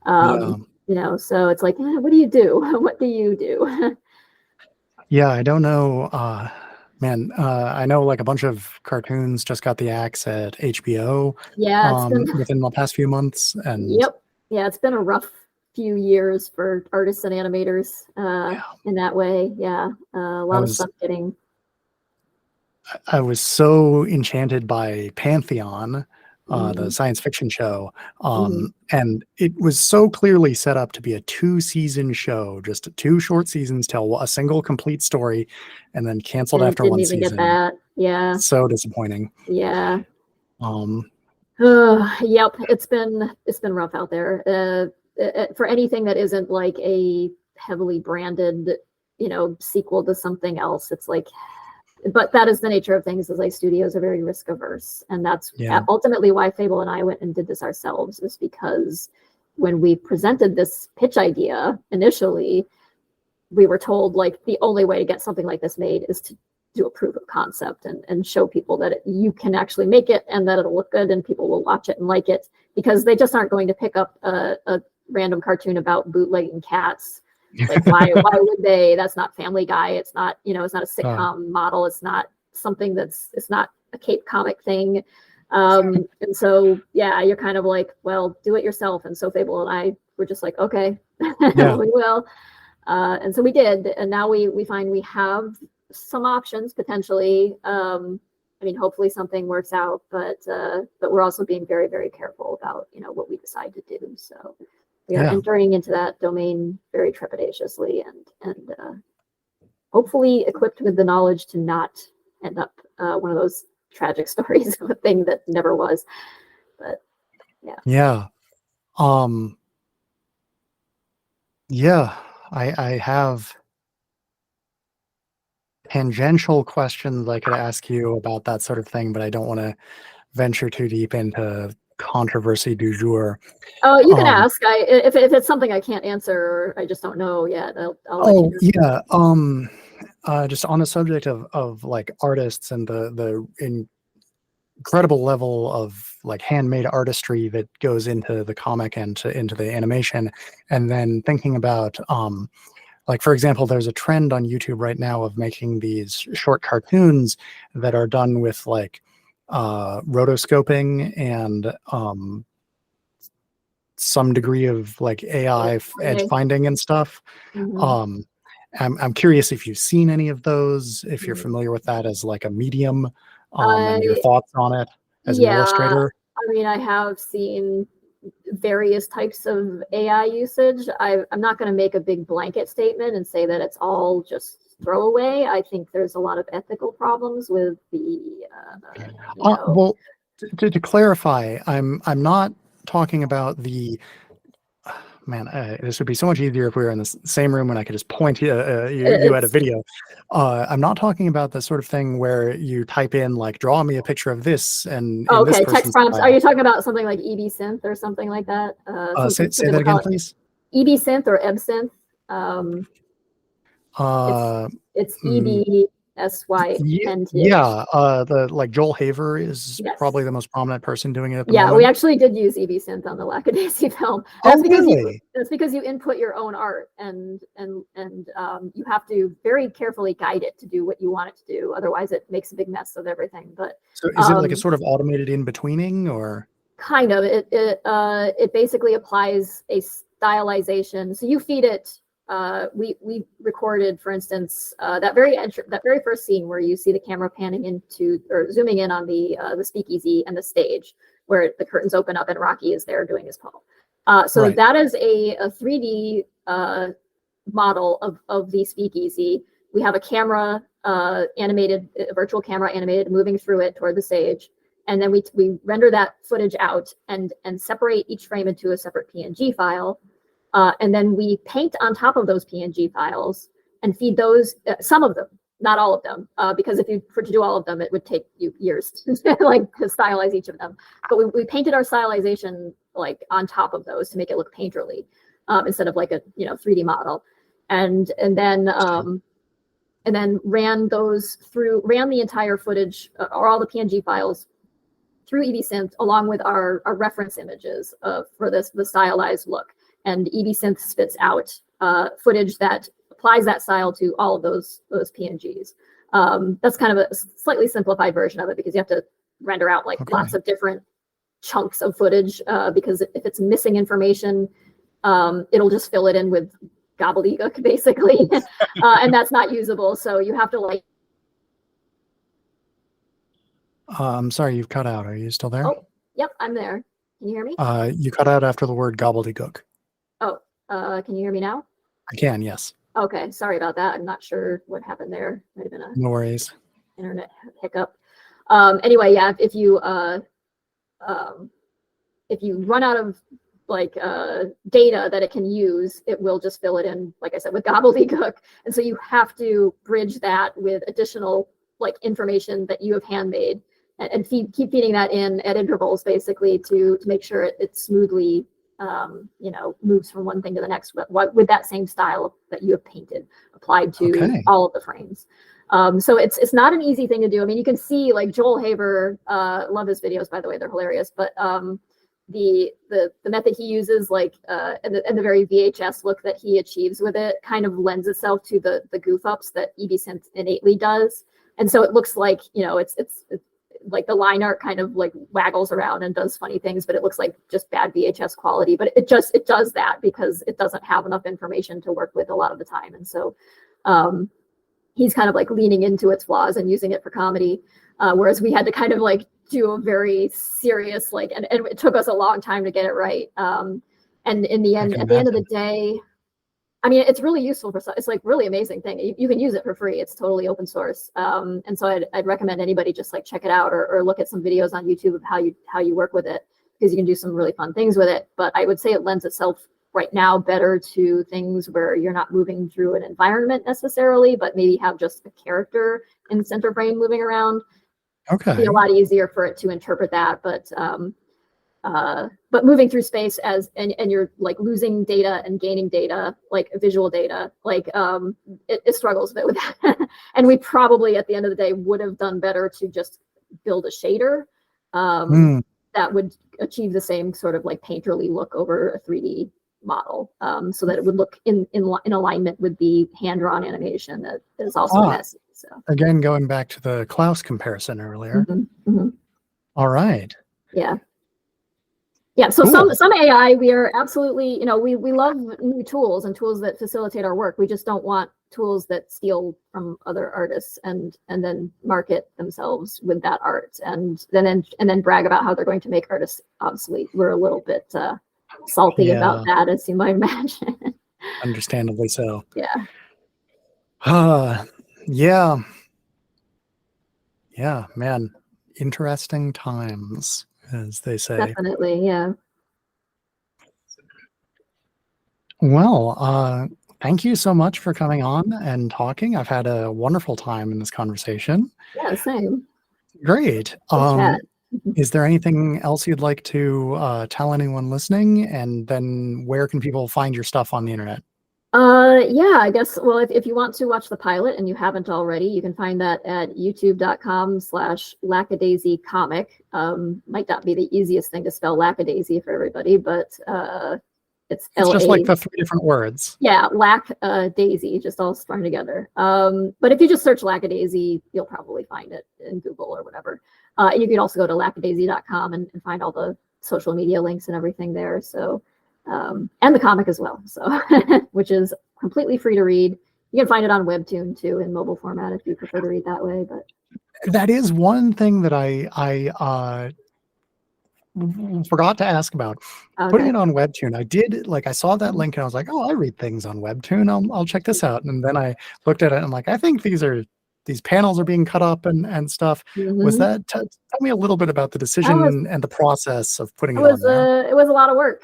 yeah. So it's like, what do you do? What do you do? Yeah, I don't know. Man, I know like a bunch of cartoons just got the axe at HBO Yeah, within the past few months, and yep. Yeah, it's been a rough few years for artists and animators yeah, in that way. Yeah, a I lot of was stuff getting. I was so enchanted by Pantheon, the Mhm, science fiction show, mhm. and it was so clearly set up to be a 2-season show, just 2 short seasons, tell a single complete story, and then canceled And it after didn't 1 even get season. that. Yeah, So disappointing. yeah. Um, Yep, it's been rough out there. For anything that isn't like a heavily branded, sequel to something else, it's like, but that is the nature of things, is like studios are very risk averse, and that's yeah, ultimately why Fable and I went and did this ourselves, is because when we presented this pitch idea initially, we were told like the only way to get something like this made is to do a proof of concept and show people that you can actually make it and that it'll look good and people will watch it and like it, because they just aren't going to pick up a random cartoon about bootlegging cats. Like why would they? That's not Family Guy. It's not, it's not a uh, sitcom model. It's not something it's not a Cape comic thing. And so you're kind of like, well, do it yourself. And so Fable and I were just like, okay, yeah, we will. And so we did, and now we find we have some options potentially. I mean, hopefully something works out, but we're also being very, very careful about what we decide to do. So we are yeah, entering into that domain very trepidatiously, and hopefully equipped with the knowledge to not end up one of those tragic stories of a thing that never was. But yeah. yeah. Um, yeah, I have tangential questions I could ask you about that sort of thing, but I don't want to venture too deep into controversy du jour. Oh, you can Um, ask. If it's something I can't answer or I just don't know yet, I'll let you oh know. yeah, just on the subject of like artists and the incredible level of like handmade artistry that goes into the comic and into the animation, and then thinking about like for example, there's a trend on YouTube right now of making these short cartoons that are done with like rotoscoping and some degree of like AI edge Okay. finding and stuff. Mhm. Um, I'm curious if you've seen any of those, if you're Mhm. familiar with that as like a medium, and your I thoughts on it as an Yeah, illustrator. I mean, I have seen various types of AI usage. I'm not going to make a big blanket statement and say that it's all just throwaway. I think there's a lot of ethical problems with the, Well, to clarify, I'm not talking about the man. This would be so much easier if we were in the same room and I could just point you at a video. I'm not talking about the sort of thing where you type in like, draw me a picture of this, and in this okay, text person's prompts. style. Are you talking about something like EBSynth or something like that? Say that again, please. EBSynth or EBSynth. It's EBSYNT. Yeah, the like Joel Haver is Yes. probably the most prominent person doing it at the Yeah, moment. we actually did use EBSynth on the Lackadaisy film. Oh, really? That's because you input your own art, and you have to very carefully guide it to do what you want it to do. Otherwise, it makes a big mess of everything. But so is it like a sort of automated in-betweening, or kind of it basically applies a stylization. So you feed it. We recorded, for instance, that very first scene where you see the camera panning into or zooming in on the speakeasy and the stage where the curtains open up and Rocky is there doing his poem. So Right. that is a 3D model of the speakeasy. We have a camera animated, a virtual camera animated, moving through it toward the stage. And then we render that footage out and separate each frame into a separate PNG file. And then we paint on top of those PNG files and feed those, some of them, not all of them, because if you were to do all of them, it would take you years to stylize each of them. But we painted our stylization like on top of those to make it look painterly, instead of like a 3D model, and then ran the entire footage or all the PNG files through EBSynth along with our reference images for the stylized look. And EBSynth spits out footage that applies that style to all of those PNGs. That's kind of a slightly simplified version of it because you have to render out like lots of different chunks of footage because if it's missing information, it'll just fill it in with gobbledygook basically, and that's not usable. So you have to like. I'm sorry, you've cut out. Are you still there? Oh, yep, I'm there. Can you hear me? You cut out after the word gobbledygook. Oh, can you hear me now? I can, yes. Okay, sorry about that. I'm not sure what happened there. Might have been a No worries. internet hiccup. Anyway, yeah, if you run out of like data that it can use, it will just fill it in, like I said, with gobbledygook. And so you have to bridge that with additional like information that you have handmade and keep feeding that in at intervals, basically, to make sure it smoothly moves from one thing to the next with that same style that you have painted applied to all of the frames. So it's not an easy thing to do. I mean, you can see like Joel Haver, love his videos, by the way, they're hilarious, but the method he uses, like and the very VHS look that he achieves with it kind of lends itself to the goof ups that EBSynth innately does. And so it looks like, it's like the line art kind of like waggles around and does funny things, but it looks like just bad VHS quality. But it does that because it doesn't have enough information to work with a lot of the time. And so he's kind of like leaning into its flaws and using it for comedy. Whereas we had to kind of like do a very serious, like, and it took us a long time to get it right. And in the end, at the end of the day, I mean, it's really useful for, it's like really amazing thing. You can use it for free. It's totally open source. And so I'd recommend anybody just like check it out or look at some videos on YouTube of how you work with it, because you can do some really fun things with it. But I would say it lends itself right now better to things where you're not moving through an environment necessarily, but maybe have just a character in center frame moving around. Okay. It'd be a lot easier for it to interpret that. But moving through space and you're like losing data and gaining data, like visual data, like it struggles a bit with that. And we probably at the end of the day would have done better to just build a shader that would achieve the same sort of like painterly look over a 3D model, so that it would look in alignment with the hand-drawn animation that is also messy. So again, going back to the Klaus comparison earlier. All right. Yeah, so cool. some AI, we are absolutely, we love new tools and tools that facilitate our work. We just don't want tools that steal from other artists and then market themselves with that art and then brag about how they're going to make artists obsolete. We're a little bit salty about that, as you might imagine. Understandably so. Yeah. Yeah. Yeah, man. Interesting times, as they say. Definitely, yeah. Well, thank you so much for coming on and talking. I've had a wonderful time in this conversation. Yeah, same. Great. Good chat. Is there anything else you'd like to tell anyone listening? And then where can people find your stuff on the internet? Yeah, I guess, well, if you want to watch the pilot and you haven't already, you can find that at youtube.com/Lackadaisy comic. Might not be the easiest thing to spell Lackadaisy for everybody, but it's just like the 3 different words. Yeah, Daisy, just all strung together. But if you just search Lackadaisy, you'll probably find it in Google or whatever. You can also go to lackadaisy.com and find all the social media links and everything there. So, and the comic as well. So, which is completely free to read. You can find it on Webtoon too in mobile format if you prefer to read that way. But that is one thing that I forgot to ask about. okay. Putting it on Webtoon. I did, like, I saw that link and I was like, oh, I read things on Webtoon. I'll check this out. And then I looked at it and I'm like, I think these panels are being cut up and stuff. Was that, tell me a little bit about the decision and the process of putting it on there. It was a lot of work.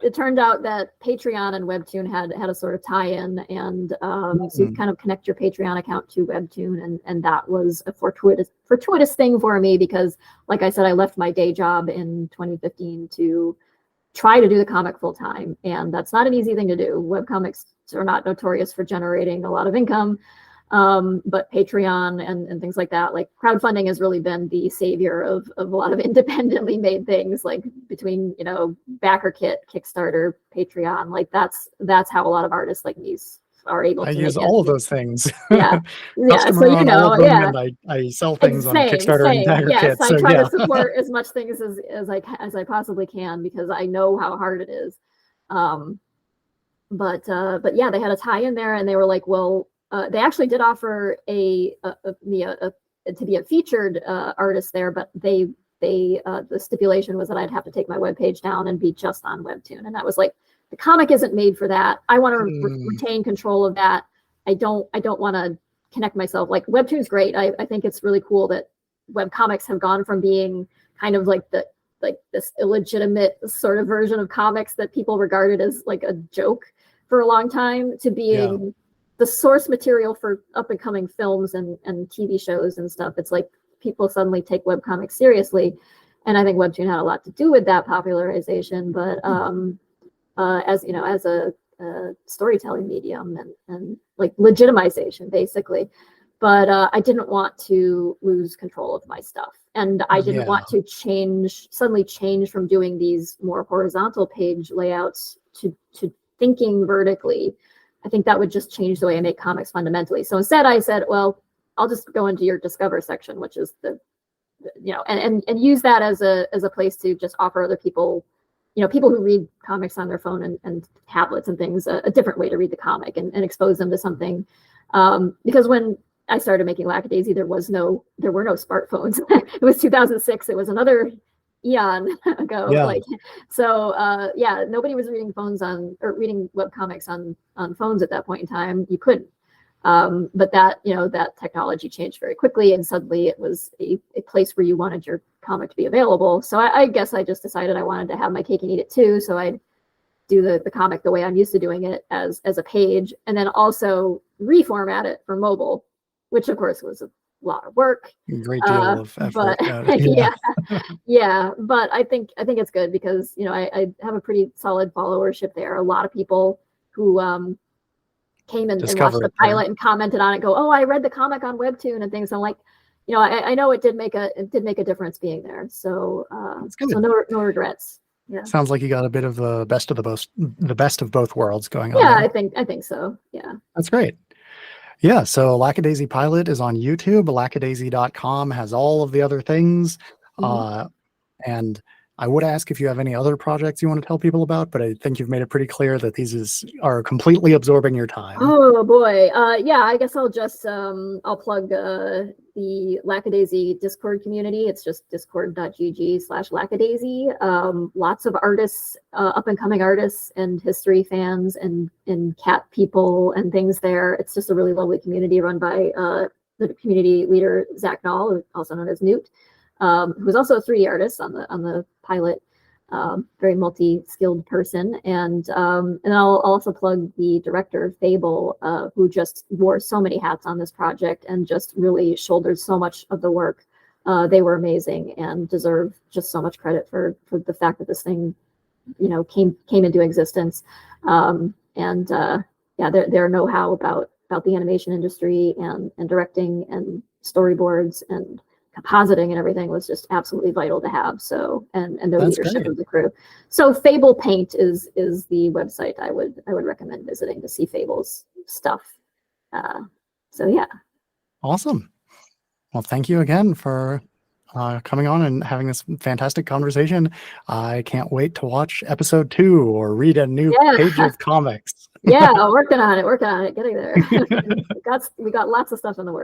It turned out that Patreon and Webtoon had a sort of tie-in, and so you kind of connect your Patreon account to Webtoon, and that was a fortuitous thing for me because, like I said, I left my day job in 2015 to try to do the comic full time, and that's not an easy thing to do. Webcomics are not notorious for generating a lot of income. But Patreon and things like that, like crowdfunding has really been the savior of a lot of independently made things, like between, BackerKit, Kickstarter, Patreon, like that's how a lot of artists like me are able to use all of those things. Yeah. So and I sell things on Kickstarter and BackerKit. Yes, I try to support as much things as I possibly can because I know how hard it is. But yeah, they had a tie in there and they were like, well, they actually did offer me to be a featured artist there, but the stipulation was that I'd have to take my webpage down and be just on Webtoon, and that was like, the comic isn't made for that. I want to retain control of that. I don't want to connect myself. Like, Webtoon's great. I think it's really cool that webcomics have gone from being kind of like this illegitimate sort of version of comics that people regarded as like a joke for a long time to being the source material for up and coming films and TV shows and stuff. It's like people suddenly take webcomics seriously. And I think Webtoon had a lot to do with that popularization, but as a storytelling medium and like legitimization basically. But I didn't want to lose control of my stuff. And I didn't want to suddenly change from doing these more horizontal page layouts to thinking vertically. I think that would just change the way I make comics fundamentally. So instead I said, well, I'll just go into your Discover section, which is and use that as a place to just offer other people, people who read comics on their phone and tablets and things, a different way to read the comic and expose them to something. Because when I started making Lackadaisy, there were no smartphones. It was 2006. It was another eon ago. Nobody was reading reading webcomics on phones at that point in time. You couldn't. But that technology changed very quickly, and suddenly it was a place where you wanted your comic to be available. So I guess I just decided I wanted to have my cake and eat it too. So I'd do the comic the way I'm used to doing it as a page, and then also reformat it for mobile, which of course was a lot of work. Great deal of effort. But but I think it's good because I have a pretty solid followership there. A lot of people who came and watched the pilot and commented on it, go, oh, I read the comic on Webtoon and things. I'm like, I know it did make a difference being there. So so no regrets. Yeah. Sounds like you got a bit of the best of both worlds going on. Yeah, I think so. Yeah. That's great. Yeah, so Lackadaisy Pilot is on YouTube. Lackadaisy.com has all of the other things. And I would ask if you have any other projects you want to tell people about, but I think you've made it pretty clear that are completely absorbing your time. Oh boy. Yeah, I guess I'll just I'll plug the Lackadaisy Discord community. It's just discord.gg/Lackadaisy. Lots of artists, up and coming artists and history fans and cat people and things there. It's just a really lovely community run by the community leader Zach Knoll, also known as Newt, who's also a 3D artist on the pilot. Very multi-skilled person, and I'll also plug the director Fable, who just wore so many hats on this project and just really shouldered so much of the work. They were amazing and deserve just so much credit for the fact that this thing, came into existence. Yeah, their know-how about the animation industry and directing and storyboards and compositing and everything was just absolutely vital to have. So, and their That's leadership great. of the crew. So Fable Paint is the website I would recommend visiting to see Fable's stuff. So yeah. Awesome. Well, thank you again for coming on and having this fantastic conversation. I can't wait to watch episode 2 or read a new page of comics. Yeah, working on it, getting there. We got lots of stuff in the works.